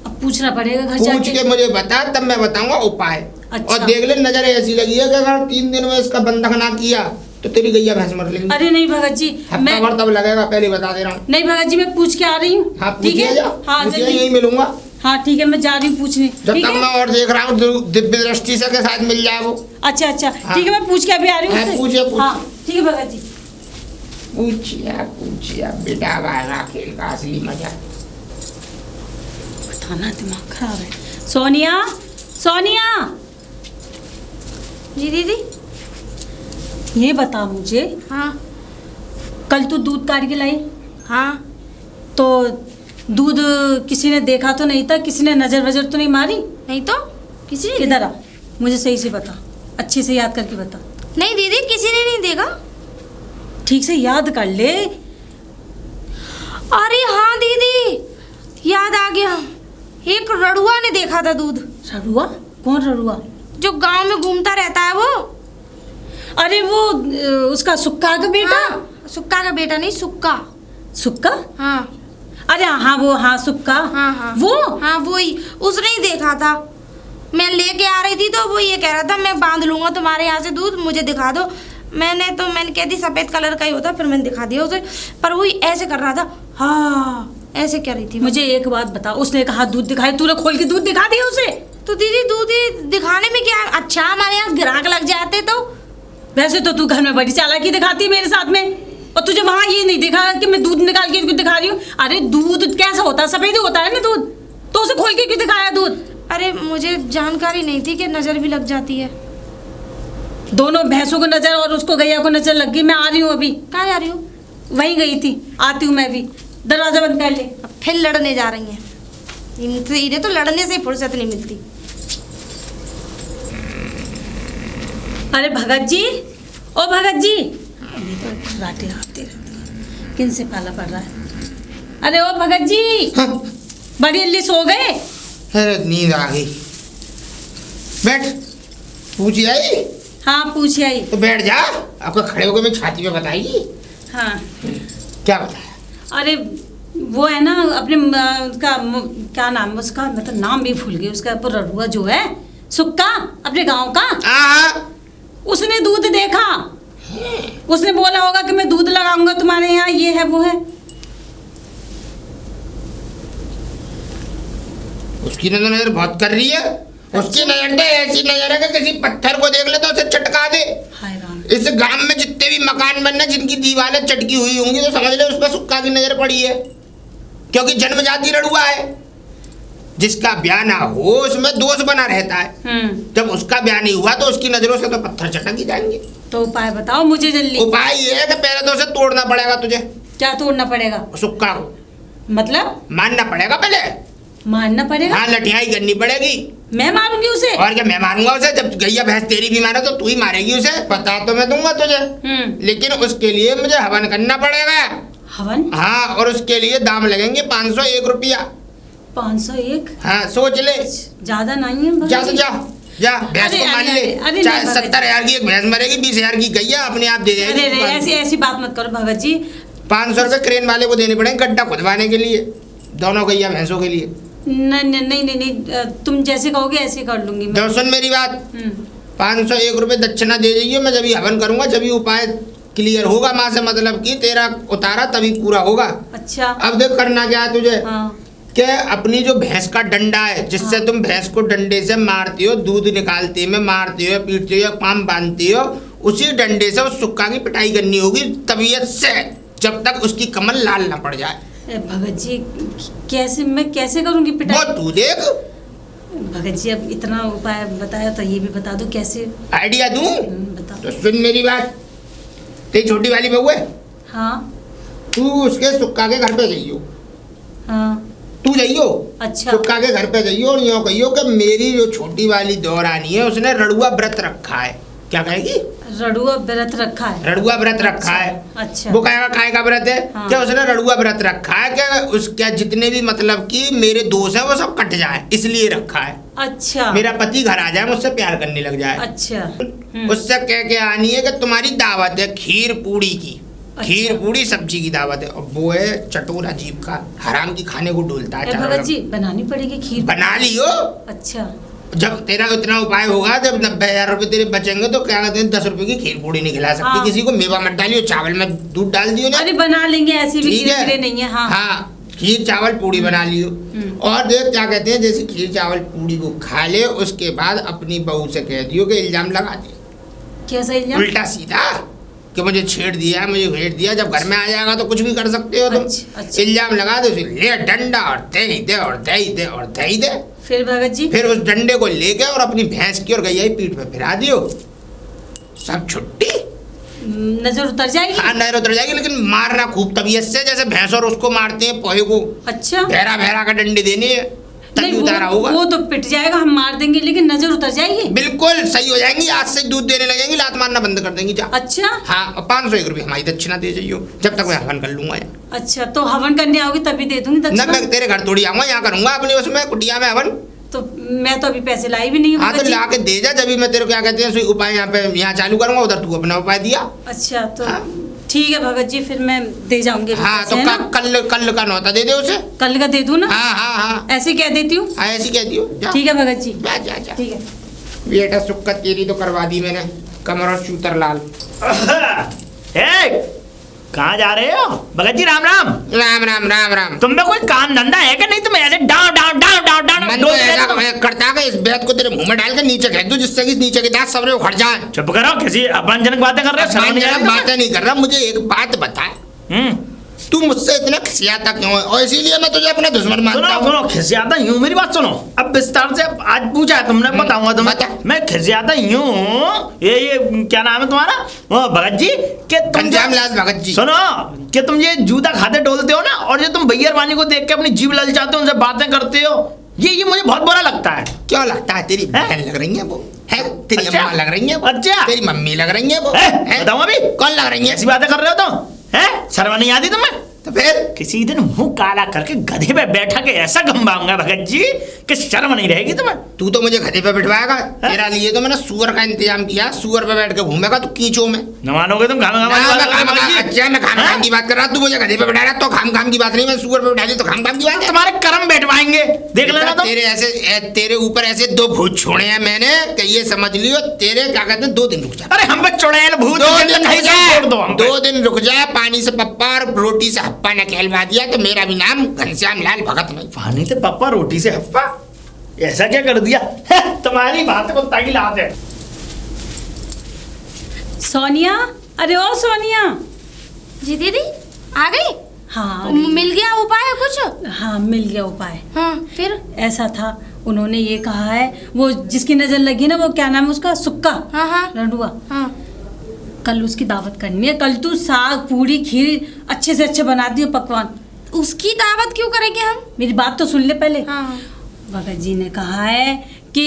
अब पूछना पड़ेगा घर पूछ जाके। के मुझे बता, तब मैं बताऊंगा उपाय। अच्छा। और देख ले, नजर ऐसी लगी है कि अगर 3 दिन में इसका बंधक ना किया तो तेरी गैया भैंस मर लेंगी। अरे नहीं भगत जी, हफ्ता भर तब लगेगा, पहले बता दे रहा हूँ। नहीं भगत जी, मैं पूछ के आ रही हूँ। हाँ ठीक पूछिए है? जा, हाँ पूछिए, जल्दी। यही मिलूंगा। हाँ ठीक है, मैं जा रही हूँ पूछने। जब ठीक तक है? मैं और देख रहा हूँ दिव्य दृष्टि से के साथ मिल जाए वो। अच्छा अच्छा हाँ। ठीक है, मैं पूछ के अभी आ रही हूँ हाँ, उससे। पूछिए, पूछिए। हाँ ठीक है भगत जी। पूछिया बेटा, आएगा खेल का असली मजा। बताना, दिमाग खराब है। सोनिया, सोनिया, जी दीदी। ये बता मुझे, हाँ कल तू दूध काट के लाई हाँ। तो दूध किसी ने देखा तो नहीं था? किसी ने नजर वजर तो नहीं मारी? नहीं तो किसी ने इधर आ, मुझे सही से बता, अच्छे से याद करके बता। नहीं दीदी, किसी ने नहीं देखा। ठीक से याद कर ले। अरे हाँ दीदी, याद आ गया, एक रड़ुआ ने देखा था दूध। रड़ुआ? कौन रड़ुआ? जो गांव में घूमता रहता है वो। अरे वो उसका सुक्का का बेटा। हाँ, सुक्का का बेटा नहीं, सुक्का। सुक्का? हाँ अरे हाँ वो, हाँ सुक्का। हाँ हाँ वो? हाँ वही, उसने ही देखा था। मैं लेके आ रही थी तो वो ये कह रहा था मैं बांध लूंगा तुम्हारे यहाँ से दूध, मुझे दिखा दो। मैंने कह दी सफेद कलर का ही होता, फिर मैंने दिखा दिया उसे, पर वो ऐसे कर रहा था, हाँ ऐसे कह रही थी। मुझे एक बात बता, उसने कहा दूध दिखाई, तूने खोल के दूध दिखा दिया उसे? तो दीदी दूध ही दिखाने में क्या, अच्छा हमारे यहाँ ग्राहक लग जाते तो। वैसे तो तू घर में बड़ी चालाकी दिखाती है मेरे साथ में, और तुझे वहां ये नहीं दिखा कि मैं दूध निकाल के दिखा रही हूँ। अरे दूध कैसा होता है, सफेद होता है ना दूध, तो उसे खोल के क्यों दिखाया दूध? अरे मुझे जानकारी नहीं थी कि नजर भी लग जाती है। दोनों भैंसों को नजर और उसको गैया को नजर लग गई। मैं आ रही हूँ अभी। कहाँ जा रही हूँ? वहीं गई थी, आती हूँ मैं भी। दरवाजा बंद कर ले। अब फिर लड़ने जा रही हैं, इन्हें तो लड़ने से ही फुर्सत नहीं मिलती। अरे भगत जी, ओ भगत जी, अभी तो खर्राटे आते रहती है, किन से पाला पड़ रहा है? अरे ओ भगत जी, बड़ी अल्ली सो गए? अरे नींद आ गई। बैठ, पूछी आई? हाँ पूछी आई। तो बैठ जा, आपको खड़े होकर मैं छाती में बताई। हाँ क्या बताया? अरे वो है ना अपने का क्या नाम है उसका, मैं तो नाम भी भूल गई उसका, रड़ुआ जो है सुक्का अपने गांव का, हाँ उसने दूध देखा। उसने बोला होगा कि मैं दूध लगाऊंगा तुम्हारे यहाँ, ये है वो है। उसकी नजर बहुत कर रही है। उसकी नजर तो ऐसी नजर है कि किसी पत्थर को देख ले तो उसे चटका दे। हाय राम। इस गांव में जितने भी मकान बनने जिनकी दीवारें चटकी हुई होंगी तो समझ ले उस पर सुक्का की नजर पड़ी है, क्योंकि जन्मजाति रड़ुआ है। जिसका ब्याह ना हो उसमें दोष बना रहता है। जब उसका ब्याह नहीं हुआ तो उसकी नजरों से तो पत्थर चटक ही जाएंगे। तो उपाय बताओ मुझे जल्दी। उपाय ये है कि पहले तो उसे तोड़ना पड़ेगा तुझे। क्या तोड़ना पड़ेगा? सुक्का को मतलब मानना पड़ेगा पहले। मारना पड़ेगा? हाँ, लठियाई करनी पड़ेगी। मैं मारूंगी उसे? और क्या मैं मारूंगा उसे? जब गैया भैंस तेरी भी मारे तो तू ही मारेगी उसे। पता तो मैं दूंगा तुझे, लेकिन उसके लिए मुझे हवन करना पड़ेगा। हवन? हाँ, और उसके लिए दाम लगेंगे 501 रुपया। 501? हाँ, सोच ले। ज्यादा नहीं है? जा तो जा जा, भैंस को मान ले। चाहे 70,000 की एक भैंस मरेगी, 20,000 की गैया अपने आप दे जाएगी। अरे ऐसी ऐसी बात मत करो भगत जी। 500 रुपये क्रेन वाले को देने पड़ेंगे गड्ढा खुदवाने के लिए, दोनों गैया भैंसों के लिए। नहीं, तुम जैसे कहोगे ऐसे कर लूंगी मैं। तो सुन मेरी बात, 501 रुपये दक्षिणा दे दीजिए। मैं जब हवन करूंगा जब उपाय क्लियर होगा माँ से, मतलब कि तेरा उतारा तभी पूरा होगा। अच्छा। अब देख करना क्या है तुझे। हाँ। कि अपनी जो भैंस का डंडा है जिससे तुम भैंस को डंडे से मारती हो, दूध निकालती में मारती हो, पीटती हो या पाम बांधती हो, उसी डंडे से उस सुक्का की पिटाई करनी होगी तबीयत से, जब तक उसकी कमर लाल ना पड़ जाए। भगत जी कैसे, मैं कैसे करूंगी पिटाई? वो तू देख। भगत जी अब इतना उपाय बताया तो ये भी बता दो कैसे। आइडिया दूं? बताओ। तो सुन मेरी बात, तेरी छोटी वाली बहू है, हाँ। तू उसके सुक्का के घर पे जाइयो। हाँ। तू जाइयो। अच्छा। सुक्का के घर पे जाइयो और यूँ कहियो कि मेरी जो छोटी वाली दौरानी है उसने रड़ुआ व्रत रखा है। क्या कहेगी? रड़ुआ व्रत रखा है? रड़ुआ व्रत रखा है। अच्छा। वो कहेगा काय का व्रत है? हाँ। क्या उसने रड़ुआ व्रत रखा है क्या उसका जितने भी मतलब कि मेरे दोष है वो सब कट जाए, इसलिए रखा है। अच्छा। मेरा पति घर आ जाए, मुझसे प्यार करने लग जाए। अच्छा। उससे कह के आनी है कि तुम्हारी दावत है खीर पूड़ी की। अच्छा। खीर पूड़ी सब्जी की दावत है, और वो है चटोर अजीब का, हराम की खाने को डोलता है। भगत जी बनानी पड़ेगी खीर? बना लियो। अच्छा। जब तेरा उतना उपाय होगा, जब 90,000 रुपए तेरे बचेंगे तो क्या कहते हैं 10 रुपए की खीर पूड़ी नहीं खिला सकती। हाँ। किसी को मेवा मत डालियो, चावल में दूध डाल दियो ना। अरे बना लेंगे, ऐसी भी ठीक है? खीर नहीं है। हाँ। हाँ, खीर चावल पूड़ी बना लियो। और देख क्या कहते हैं, जैसे खीर चावल पूड़ी को खा ले, उसके बाद अपनी बहू से कह दियो कि इल्जाम लगा दे। कैसा इल्जाम? उल्टा सीधा कि मुझे छेड़ दिया, मुझे भेड़ दिया। जब घर में आ जाएगा तो कुछ भी कर सकते हो तुम। अच्छा। इल्जाम लगा दो, ले डंडा और दे ही दे और दे ही दे और दे ही दे। फिर भगत जी? फिर उस डंडे को लेके और अपनी भैंस की और गैया की पीठ पे फिरा दियो, सब छुट्टी। नजर उतर जाएगी? हाँ, नजर उतर जाएगी, लेकिन मारना खूब तबीयत से, जैसे भैंस और उसको मारते हैं पोहे को। अच्छा। भैरा भैरा का डंडे देने हैं, तभी नहीं, उतारा होगा। वो तो पिट जाएगा, हम मार देंगे, लेकिन नजर उतर जाएगी? बिल्कुल सही हो जाएंगी, आज से दूध देने लगेंगी, लात मारना बंद कर देंगी। जा। अच्छा। हाँ, और 501 रुपये हमारी दक्षिणा दे जाइयो, जब तक मैं हवन कर लूंगा। अच्छा, तो हवन करने आओगी तभी दे दूंगी ना, दक्षिणा? मैं तेरे घर थोड़ी आऊंगा, यहाँ करूंगा अपने उसमें कुटिया में हवन। तो मैं तो अभी पैसे लाई भी नहीं हूँ। हाँ, तो ला के दे जा, जब भी मैं तेरे को क्या कहते हैं उपाय यहाँ पे यहाँ चालू करूंगा, उधर तू अपना उपाय दिया। अच्छा, तो हाँ। ठीक है भगत जी, फिर मैं दे जाऊंगी। हाँ, तो कल का नौता दे दे उसे। कल का दे दूँ ना? हाँ हाँ हाँ, ऐसे कह देती हूँ। हाँ ऐसी कह दियो। ठीक है भगत जी। जा जा जा। ठीक है। बेटा सुक्कत तेरी तो करवा दी मैंने, कमर और शूतर लाल। कहाँ जा रहे हो भगत जी? राम राम। राम राम राम राम। तुम में कोई काम धंधा है कि नहीं? तुम ऐसे down down down down down मन तो ऐसा करता है कि इस बैत को तेरे मुंह में डाल के नीचे फेंक दूं, जिससे कि नीचे के दांत सबरे उखड़ जाए। चुप करो, किसी अपमानजनक बातें कर रहे हो? अपमानजनक बातें नहीं कर रहा, मुझे एक बात बता, तू मुझसे इतना खिसियाता क्यों है? और इसीलिए मैं तुझे अपना दुश्मन मानता हूँ। सुनो, खिसियाता यूं, मेरी बात सुनो। अब विस्तार से आज पूछा है तुमने, बताऊंगा तुम्हें। मैं खिसियाता यूं, ये क्या नाम है तुम्हारा? वो भगत जी के तुम घनश्याम लाल भगत जी। सुनो कि तुम ये जूता खाते डोलते हो ना, और ये तुम भैया वानी को देख के अपनी जीभ ललचाते हो, उनसे बातें करते हो, ये मुझे बहुत बुरा लगता है। क्यों लगता है? तेरी बहन लग रही है वो, है तेरी अम्मा लग रही है वो, अच्छा तेरी मम्मी लग रही है वो, बताओ अभी कौन लग रही है? ऐसी बातें कर रहे हो तुम? हैं? शर्म नहीं आती तुम्हें? तो फिर किसी दिन मुंह काला करके गधे पे बैठा के ऐसा गंभाऊंगा भगत जी कि शर्म नहीं रहेगी तुम्हें। तू तो मुझे गधे पे बिठवाएगा, तेरा लिए तो मैंने सुअर का इंतजाम किया, सुअर पे बैठ के घूमेगा तू कीचो में। न मानोगे तुम? खाम अच्छा मैं खाम की बात कर रहा, तू मुझे गधे पे बिठा रहा, तो खाम की बात नहीं, मैं सुअर पे बिठा दी तो खाम की बात है। तुम्हारे कर्म बैठवाएंगे, देख लेना तुम। तेरे ऐसे तेरे ऊपर ऐसे 2 भूत छोड़े हैं मैंने कि ये समझ लियो, तेरे क्या कहते हैं 2 दिन रुक जा। अरे हम पे चुड़ैल भूत 2 दिन रुक जा, पानी से पप्पा और रोटी से हप्पा ने कहलवा दिया तो मेरा भी नाम घनश्याम लाल भगत नहीं। पानी से पप्पा रोटी से हप्पा, ऐसा क्या कर दिया? तुम्हारी बात को ताकि लात है। सोनिया, अरे ओ सोनिया। जी दीदी आ गई? हाँ मिल गया उपाय कुछ? हाँ मिल गया उपाय। हाँ फिर? ऐसा था, उन्होंने ये कहा है, वो जिसकी नजर लगी ना, वो क्या नाम है उसका, सुक्का। हाँ हाँ रंडुआ। हाँ। कल उसकी दावत करनी है। कल तू साग पूरी खीर अच्छे से अच्छे बना दियो पकवान। उसकी दावत क्यों करेंगे हम? मेरी बात तो सुन ले पहले। हाँ। भगत जी ने कहा है कि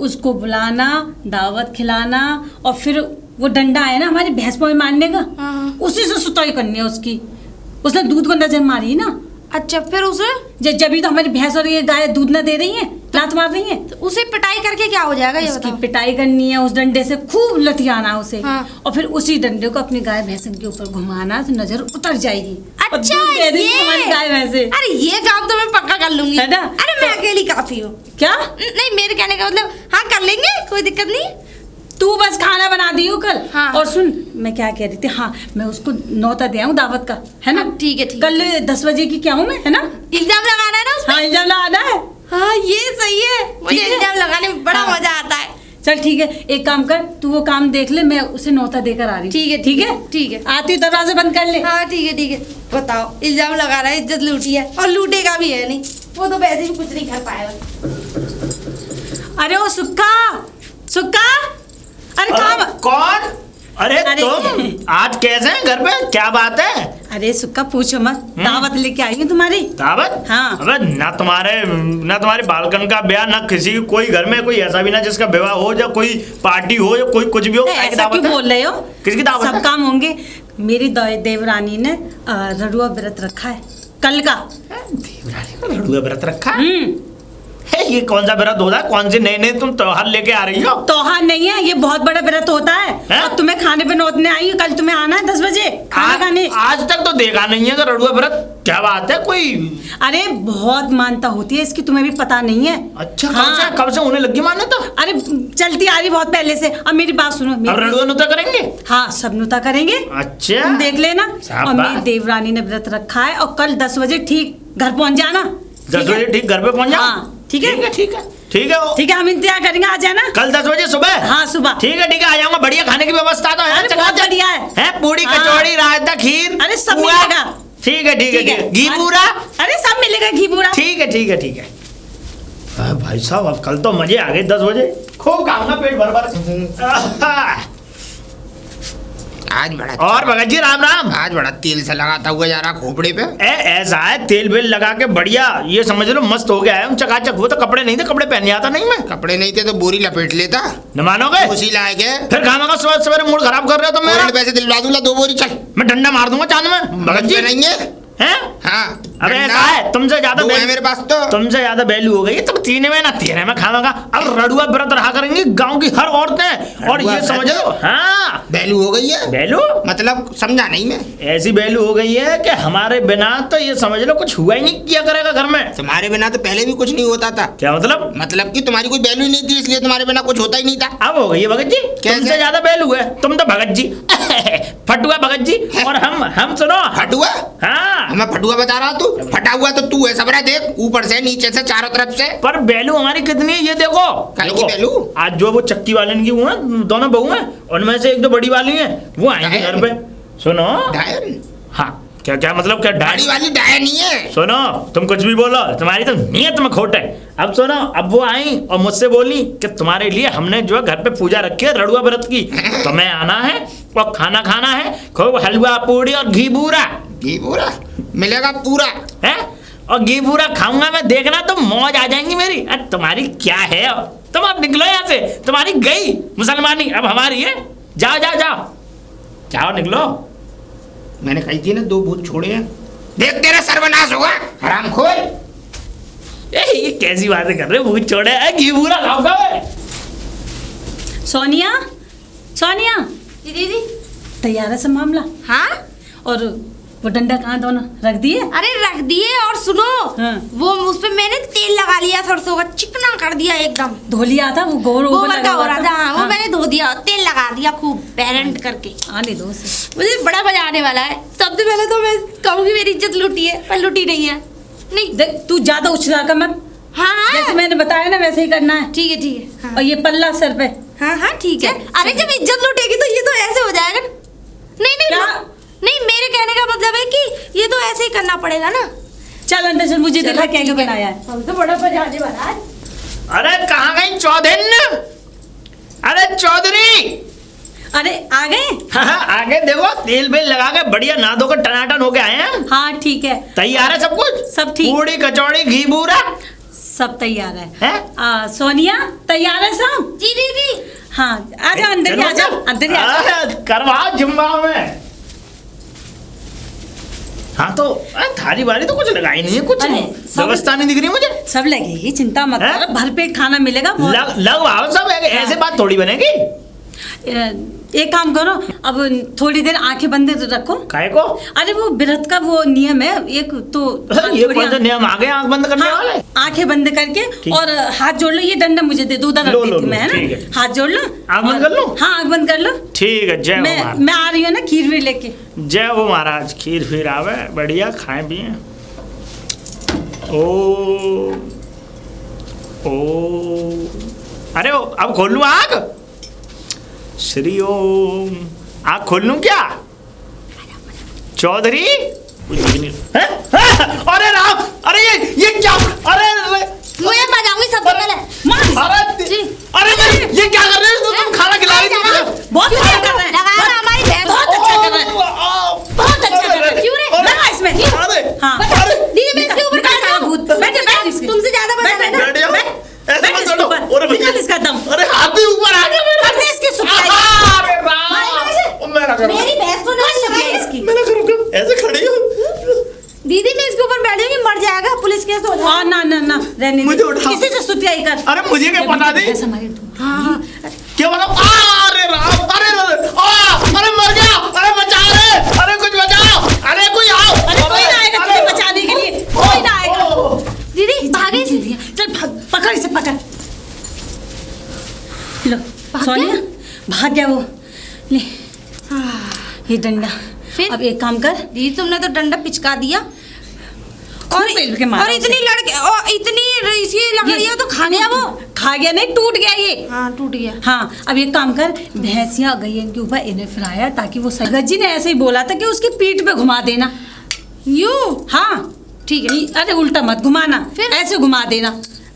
उसको बुलाना, दावत खिलाना, और फिर वो डंडा है ना हमारी भैंस में मारने का, हाँ। उसी से सुताई करनी है उसकी। उसने दूध को नजर मारी ना। अच्छा फिर उसे? जब तो हमारी भैंस और ये गाय दूध न दे रही है, लात मार रही है, तो उसे पिटाई करके क्या हो जाएगा ये उसकी बताओ? पिटाई करनी है, उस डंडे से खूब लतियाना उसे। हाँ। और फिर उसी डंडे को अपनी गाय भैंस के ऊपर घुमाना तो नजर उतर जाएगी। और अच्छा दूध दे देगी हमारी गाय भैंसे। अरे ये काम तो मैं पक्का कर लूंगी, है ना? अरे मैं अकेली काफी हूँ। क्या? नहीं मेरे कहने का मतलब हाँ कर लेंगे, कोई दिक्कत नहीं। तू बस खाना बना दियो कल। हाँ। और सुन, मैं क्या कह रही थी, हाँ मैं उसको न्योता दे आऊं दावत का, है ना? हाँ, ठीक है ठीक है। कल 10 बजे की क्या हूँ मैं, है ना? इल्जाम लगाना है ना उसमें? हाँ इल्जाम लगाना है। हाँ ये सही है, मुझे ठीक है? इल्जाम लगाने में बड़ा हाँ। मजा आता है। चल ठीक है, एक काम कर, तू वो काम देख ले, मैं उसे न्योता देकर आ रही हूँ। ठीक है ठीक है ठीक है। आती दरवाजा बंद कर ले। हाँ ठीक है। बताओ, इल्जाम लगा रहा है, इज्जत लूटी है और लूटेगा भी है नहीं, वो तो वैसे भी कुछ नहीं कर पाएगा। अरे ओ सुक्का, सुक्का, अरे कहाँ? कौन? अरे अरे तुम आज कैसे हैं घर पे? क्या बात है? अरे सुक्का पूछो मत, दावत लेके आई हूँ तुम्हारी। दावत? हाँ। अबे ना तुम्हारे बालकन का ब्याह, ना किसी कोई घर में कोई ऐसा भी ना जिसका विवाह हो, या कोई पार्टी हो, या कोई कुछ भी हो। ऐसा क्यों बोल रहे हो? किसकी दावत सब है? काम होंगे। मेरी देवरानी ने रड़ुआ व्रत रखा है कल का। देवरानी को रड़ुआ व्रत रखा है? ये कौन सा व्रत होता है? कौन से नए नए तुम त्योहार लेके आ रही हो? त्योहार नहीं है, ये बहुत बड़ा व्रत होता है। और तुम्हें खाने पे नौतने आई हूँ, कल तुम्हें आना है 10 बजे खाना खाने। आज तक तो देखा नहीं है रड़ुआ व्रत, क्या बात है कोई? अरे बहुत मानता होती है इसकी, तुम्हें भी पता नहीं है? अच्छा हाँ। कब से होने लगी मान्यता? अरे चलती आ रही बहुत पहले से। अब मेरी बात सुनो। अब रड़ुआ नुता करेंगे? हाँ सब नुता करेंगे। अच्छा तुम देख लेना। शाबाश। और मेरी देवरानी ने व्रत रखा है, और कल 10 बजे ठीक घर पहुंच जाना। 10 बजे ठीक घर पे पहुंच जाओ। हाँ ठीक है ठीक है ठीक है, हम इंतजार करेंगे, आ जाना कल 10 बजे सुबह। हाँ सुबह। ठीक है आ जाऊंगा। बढ़िया खाने की व्यवस्था तो है? अरे बहुत बढ़िया है। पूरी हाँ। कचौड़ी, रायता, खीर, अरे सब पुआ। मिलेगा। ठीक है घी पूरा। अरे सब मिलेगा, घी पूरा। ठीक है। भाई साहब अब कल तो मजे आ गए। 10 बजे खूब खाऊंगा पेट भर। आज बड़ा और भगत जी राम राम। आज बड़ा तेल से लगाता हुआ जा रहा खोपड़े पे। ऐसा है, तेल बेल लगा के बढ़िया, ये समझ लो मस्त हो गया है चकाचक। वो तो कपड़े नहीं थे, कपड़े पहनने आता नहीं मैं। कपड़े नहीं थे तो बोरी लपेट लेता। न मानोगे? उसी लायक है। फिर खाना सुबह सवेरे मूड खराब कर रहे हो तो मेरा। पैसे दिलवा दूंगा 2 बोरी। चल मैं डंडा मार दूंगा चांद में। भगत जी नहीं है? हैं? हाँ अबे गन्ना, कहा है तुमसे ज्यादा दो है मेरे पास तो। तुमसे ज्यादा वैल्यू हो गई तुम 3 में ना 13 में खाना का। अब रडुआ व्रत रहा करेंगी गांव की हर औरतें, और ये समझ लो हाँ वैल्यू हो गई है। वैल्यू मतलब समझा नहीं मैं। ऐसी वैल्यू हो गई है कि हमारे बिना तो ये समझ लो कुछ हुआ ही नहीं किया करेगा घर में। तुम्हारे बिना तो पहले भी कुछ नहीं होता था। क्या मतलब? मतलब कि तुम्हारी कोई वैल्यू नहीं थी, इसलिए तुम्हारे बिना कुछ होता ही नहीं था। अब हो गई है भगत जी, कैसे? तुमसे ज्यादा वैल्यू है। तुम तो भगत जी फटुआ भगत जी, और हम सुनो फटुआ? हाँ मैं फटुआ बता रहा तू, फटा हुआ तो तू है सबरा, देख ऊपर से नीचे से चारों तरफ से। पर वैल्यू हमारी कितनी है ये देखो। काहे की देखो, वैल्यू? आज जो वो चक्की वाले की वो है, दोनों बहू हैं, उनमें से एक जो बड़ी वाली है वो आएंगे घर पे। सुनो डायन? हाँ क्या क्या मतलब क्या बड़ी वाली डायन नहीं है। सुनो तुम कुछ भी बोलो, तुम्हारी तो नीयत में खोट है। अब सुनो, अब वो आई और मुझसे बोली कि तुम्हारे लिए हमने जो है घर पे पूजा रखी है रड़ुआ व्रत की, तुम्हें आना है और खाना खाना है, खूब हलवा पूड़ी और घी बूरा। घी पूरा मिलेगा पूरा है, और घी बूरा खाऊंगा मैं, देखना तो मौज आ जाएंगी मेरी। अरे तुम्हारी क्या है, अब तुम अब निकलो यहाँ से, तुम्हारी गई मुसलमानी, अब हमारी है। जाओ जाओ जाओ जाओ निकलो। मैंने कही थी ना 2 भूत छोड़े हैं, देख तेरा सर्वनाश होगा हरामखोर। ये कैसी बातें कर रहे हो, भूत छोड़े घी बूरा खाऊंगा मैं। सोनिया, सोनिया जी दीदी। तैयार है सब मामला? हाँ और वो डंडा कहाँ दोनों रख दिए? अरे रख दिए, और सुनो हाँ। वो उस पे मैंने तेल लगा लिया सरसों का, चिकना कर दिया एकदम। धो लिया था वो गोबर का हो रहा था, हाँ, वो मैंने धो दिया, तेल लगा दिया खूब पेरेंट करके। आने दो उसे। मुझे बड़ा मजा आने वाला है। सबसे पहले तो मैं कहूँगी मेरी इज्जत लूटी है, पर लूटी नहीं है। नहीं देख तू ज्यादा उछला कर मत, हाँ जैसे हाँ मैंने बताया ना वैसे ही करना है। ठीक है हाँ। और ये पल्ला सर पे। हाँ हाँ ठीक है। चल, अरे जब इज्जत लूटेगी तो ये तो ऐसे हो जाएगा ना। नहीं नहीं क्या? नहीं, मेरे कहने का मतलब है कि ये तो ऐसे ही करना पड़ेगा ना। चल अंदर चल, मुझे देखा क्या क्या बनाया है। हम तो बड़ा मजा आने वाला है। अरे कहाँ गई चौधरी? अरे चौधरी, अरे आ गए? हाँ आगे देखो, तेल बेल लगा के बढ़िया नहा धो कर टनाटन होके आए हैं। हाँ ठीक है, तैयार है सब कुछ? सब ठीक। पूड़ी कचौड़ी घी बूरा सब तैयार है। हैं? सोनिया तैयार है सब? जी दीदी। हाँ आजा अंदर ही, आजा अंदर ही आजा। करवा जुम्मा में। हाँ तो थाली वाली तो कुछ लगाई नहीं है, कुछ अरे, सब- व्यवस्था नहीं दिख रही मुझे। सब लगेगी, चिंता मत हैं? कर, भरपेट खाना मिलेगा। लग आओ सब, ऐसे बात थोड़ी बनेगी। एक काम करो, अब थोड़ी देर आंखें बंद रखो। काहे को? अरे वो व्रत का वो नियम है एक तो। ये कौन सा नियम आ गए आंख बंद करने हाँ, वाले? आंखें बंद करके ठीक। और हाथ जोड़ लो। ये डंडा मुझे दे दो, उधर रख लो, लो, देती मैं, है ठीक ना? है। हाथ जोड़ लो। आँख बंद कर लूं? हाँ आंख बंद कर लो। ठीक है, जय हो महाराज। मैं आ रही हूँ ना खीर भी लेके। जय हो महाराज, खीर फिर आवे बढ़िया, खाएं पिए। ओ अरे अब खोल लूं आँख? श्री ओम। आँख खोल लूं क्या चौधरी? हैं? अरे राम, अरे ये क्या? अरे मुझे बजाऊंगी सबसे पहले। अरे ये क्या कर रहे हो तुम? खाना खिला रही थी। बहुत अच्छा कर रहे हैं, लगाया हमारी बहन। बहुत अच्छा कर रहे हैं, बहुत अच्छा कर रहे हैं। क्यों रे? लगा इसमें। हाँ दीदी मैं इसके ऊपर बैठ बैठ जा, भूत। बैठ जा, बैठ इसके। तुमसे ज्यादा बजा रहे बैठ, ना। बैठ, बैठ इसके ऊपर, निकाल इसका दम। अरे हाथ भी ऊपर आ गया मेरा। कर दे इसकी सुताई। अरे राम, मैं ना करूं। मेरी भैंस को नहीं सुतिया लगाई। इसकी। मैं ना करूंगा, ऐसे खड़ी हो। दीदी मैं इसके ऊपर बैठ जाऊंगी, मर जाएगा, पुलिस केस हो जाएगा। ना ना ना रहने दे। मुझे उठाओ। किसी से सुतियाई कर। अरे मुझे क्या पता नहीं। ऐसा हमारे दूध। हाँ क्या बताऊं? अरे राम, अरे मर गया, अरे बचा रे, अरे कुछ बचाओ, अरे कोई आओ। अरे कोई ना आएगा तुझे बचाने के लिए, कोई ना आएगा। दीदी भागे से। चल भाग, पकड़ इसे पकड़। लो भाग सोनिया, गया? भाग गया वो। ले ये डंडा। फिर? अब एक काम कर, दीदी तुमने तो डंडा पिचका दिया। खूब पेल के मारा और इतनी उसे। लड़के और इतनी इसी लकड़ियाँ तो खा गया वो। खा गया नहीं, टूट गया ये। हाँ टूट गया। हाँ अब एक काम कर, भैंसिया गई इनके ऊपर इन्हें फिराया ताकि वो सगत जी ने ऐसे ही बोला था कि उसकी पीठ पे घुमा देना। यूं हाँ ठीक है। अरे उल्टा मत घुमाना, फिर? ऐसे घुमा देना।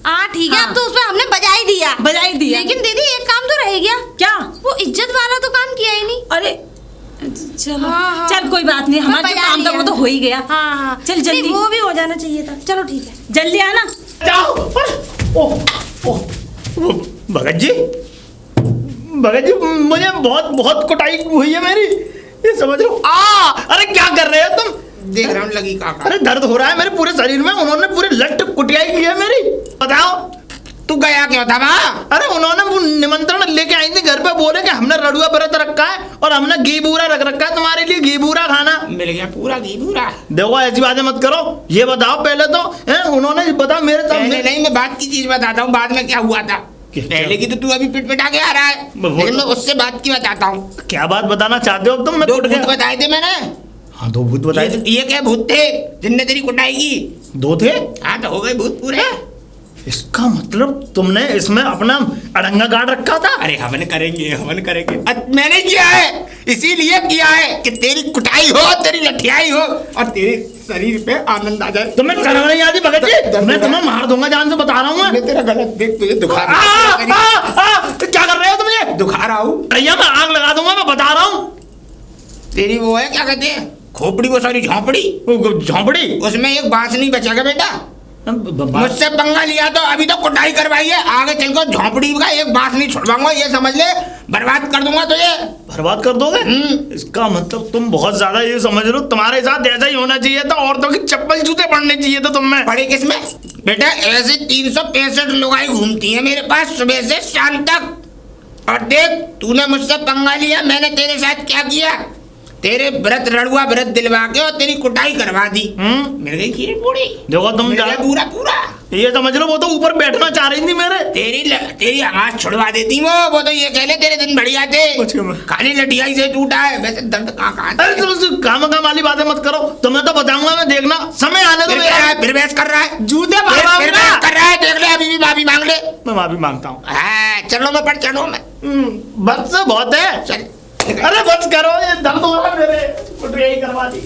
हाँ ठीक है। हाँ। अब तो उसमें हमने बजा ही दिया। बजा ही दिया। लेकिन दीदी एक काम तो रह गया। क्या? वो इज्जत वाला तो काम किया ही नहीं। अरे चलो हाँ। चल कोई बात नहीं, हमारा जो बजा काम था वो लिया। तो हो ही गया। हाँ हाँ चल जल्दी। नहीं, वो भी हो जाना चाहिए था। चलो ठीक है। जल्दी आना। जाओ। ओह भगत जी, भगत जी मुझे बहुत बहुत कुटाई हुई है मेरी, ये समझ लो। अरे क्या कर रहे हो तुम? देख रहा हूँ लगी काका। अरे दर्द हो रहा है मेरे पूरे शरीर में, उन्होंने पूरे लट कुटियाई की है मेरी। बताओ तू गया क्यों था वहाँ? अरे उन्होंने वो निमंत्रण लेके आई थी घर पे, बोले कि हमने रड़ुआ व्रत रखा है और हमने घी बूरा रख रखा है तुम्हारे लिए, घी बूरा खाना। मिल गया पूरा घी पूरा। देखो ऐसी बातें मत करो, ये बताओ पहले तो उन्होंने बताओ मेरे पहले नहीं, मैं बात की चीज बताता हूँ, बाद में क्या हुआ था। पहले की तो तू अभी पिट पिटा के आ रहा है, लेकिन मैं उससे बात की बताता हूँ। क्या बात बताना चाहते हो तुम? मैं दो भूत बताए थे मैंने। हाँ 2 भूत बताए थे। ये क्या भूत थे जिनने तेरी कुटाई की? 2 थे? हाँ तो हो गए भूत पूरे। इसका मतलब तुमने इसमें अपना अड़ंगा गाड़ रखा था? अरे हवन करेंगे, हवन करेंगे। मैंने किया है, इसीलिए किया है कि तेरी कुटाई हो, तेरी लठियाई हो और तेरे शरीर पे आनंद आ जाए। तुम्हें शर्म नहीं आती भगत जी? मैं तुम्हें मार दूंगा जान से, बता रहा हूँ मैं। तेरा गलत देख, तुझे दुखा क्या कर रहे हो तुम? ये दुखा रहा हूँ भैया, मैं आग लगा दूंगा, मैं बता रहा हूँ। तेरी वो है क्या कहते हैं खोपड़ी, वो सॉरी झोंपड़ी, झोंपड़ी, उसमें एक बांस नहीं बचेगा बेटा। मुझसे पंगा लिया तो अभी तो कुटाई करवाई है, आगे चलकर झोंपड़ी का एक बांस नहीं छुड़वाऊंगा, ये समझ ले, बर्बाद कर दूंगा तुझे। बर्बाद कर दोगे? इसका मतलब तुम बहुत ज्यादा ये समझ रहे हो, तुम्हारे साथ ऐसा ही होना चाहिए था, औरतों की चप्पल जूते पड़ने चाहिए थे तुम में। पड़े किसमें बेटा? ऐसे 365 लुगाई घूमती है मेरे पास सुबह से शाम तक। और देख तूने मुझसे पंगा लिया, मैंने तेरे साथ क्या किया? तेरे व्रत रड़ुआ व्रत दिलवा के और तेरी कुटाई करवा दी। मिल गई खीर पूरी। देखो तुम पूरा पूरा ये समझ लो, वो तो ऊपर बैठना चाह रही थी मेरे। तेरी आवाज छुड़वा देती वो तो ये कह ले तेरे दिन बढ़िया थे, खाली लठियाई से टूटा है, वैसे दर्द कहाँ। अरे तुम काम वाली बातें मत करो, तुम्हें तो बताऊंगा मैं, देखना समय आने दो। फिर बहस कर रहा है, जूते फिर बहस कर रहा है, देख ले अभी भी माफी मांग ले। मैं माफी मांगता हूँ। चलो मैं पढ़ चलो मैं, बस बहुत है। चल अरे बस करो, ये दर्द हो रहा है मेरे, कुटियाई करवा दी।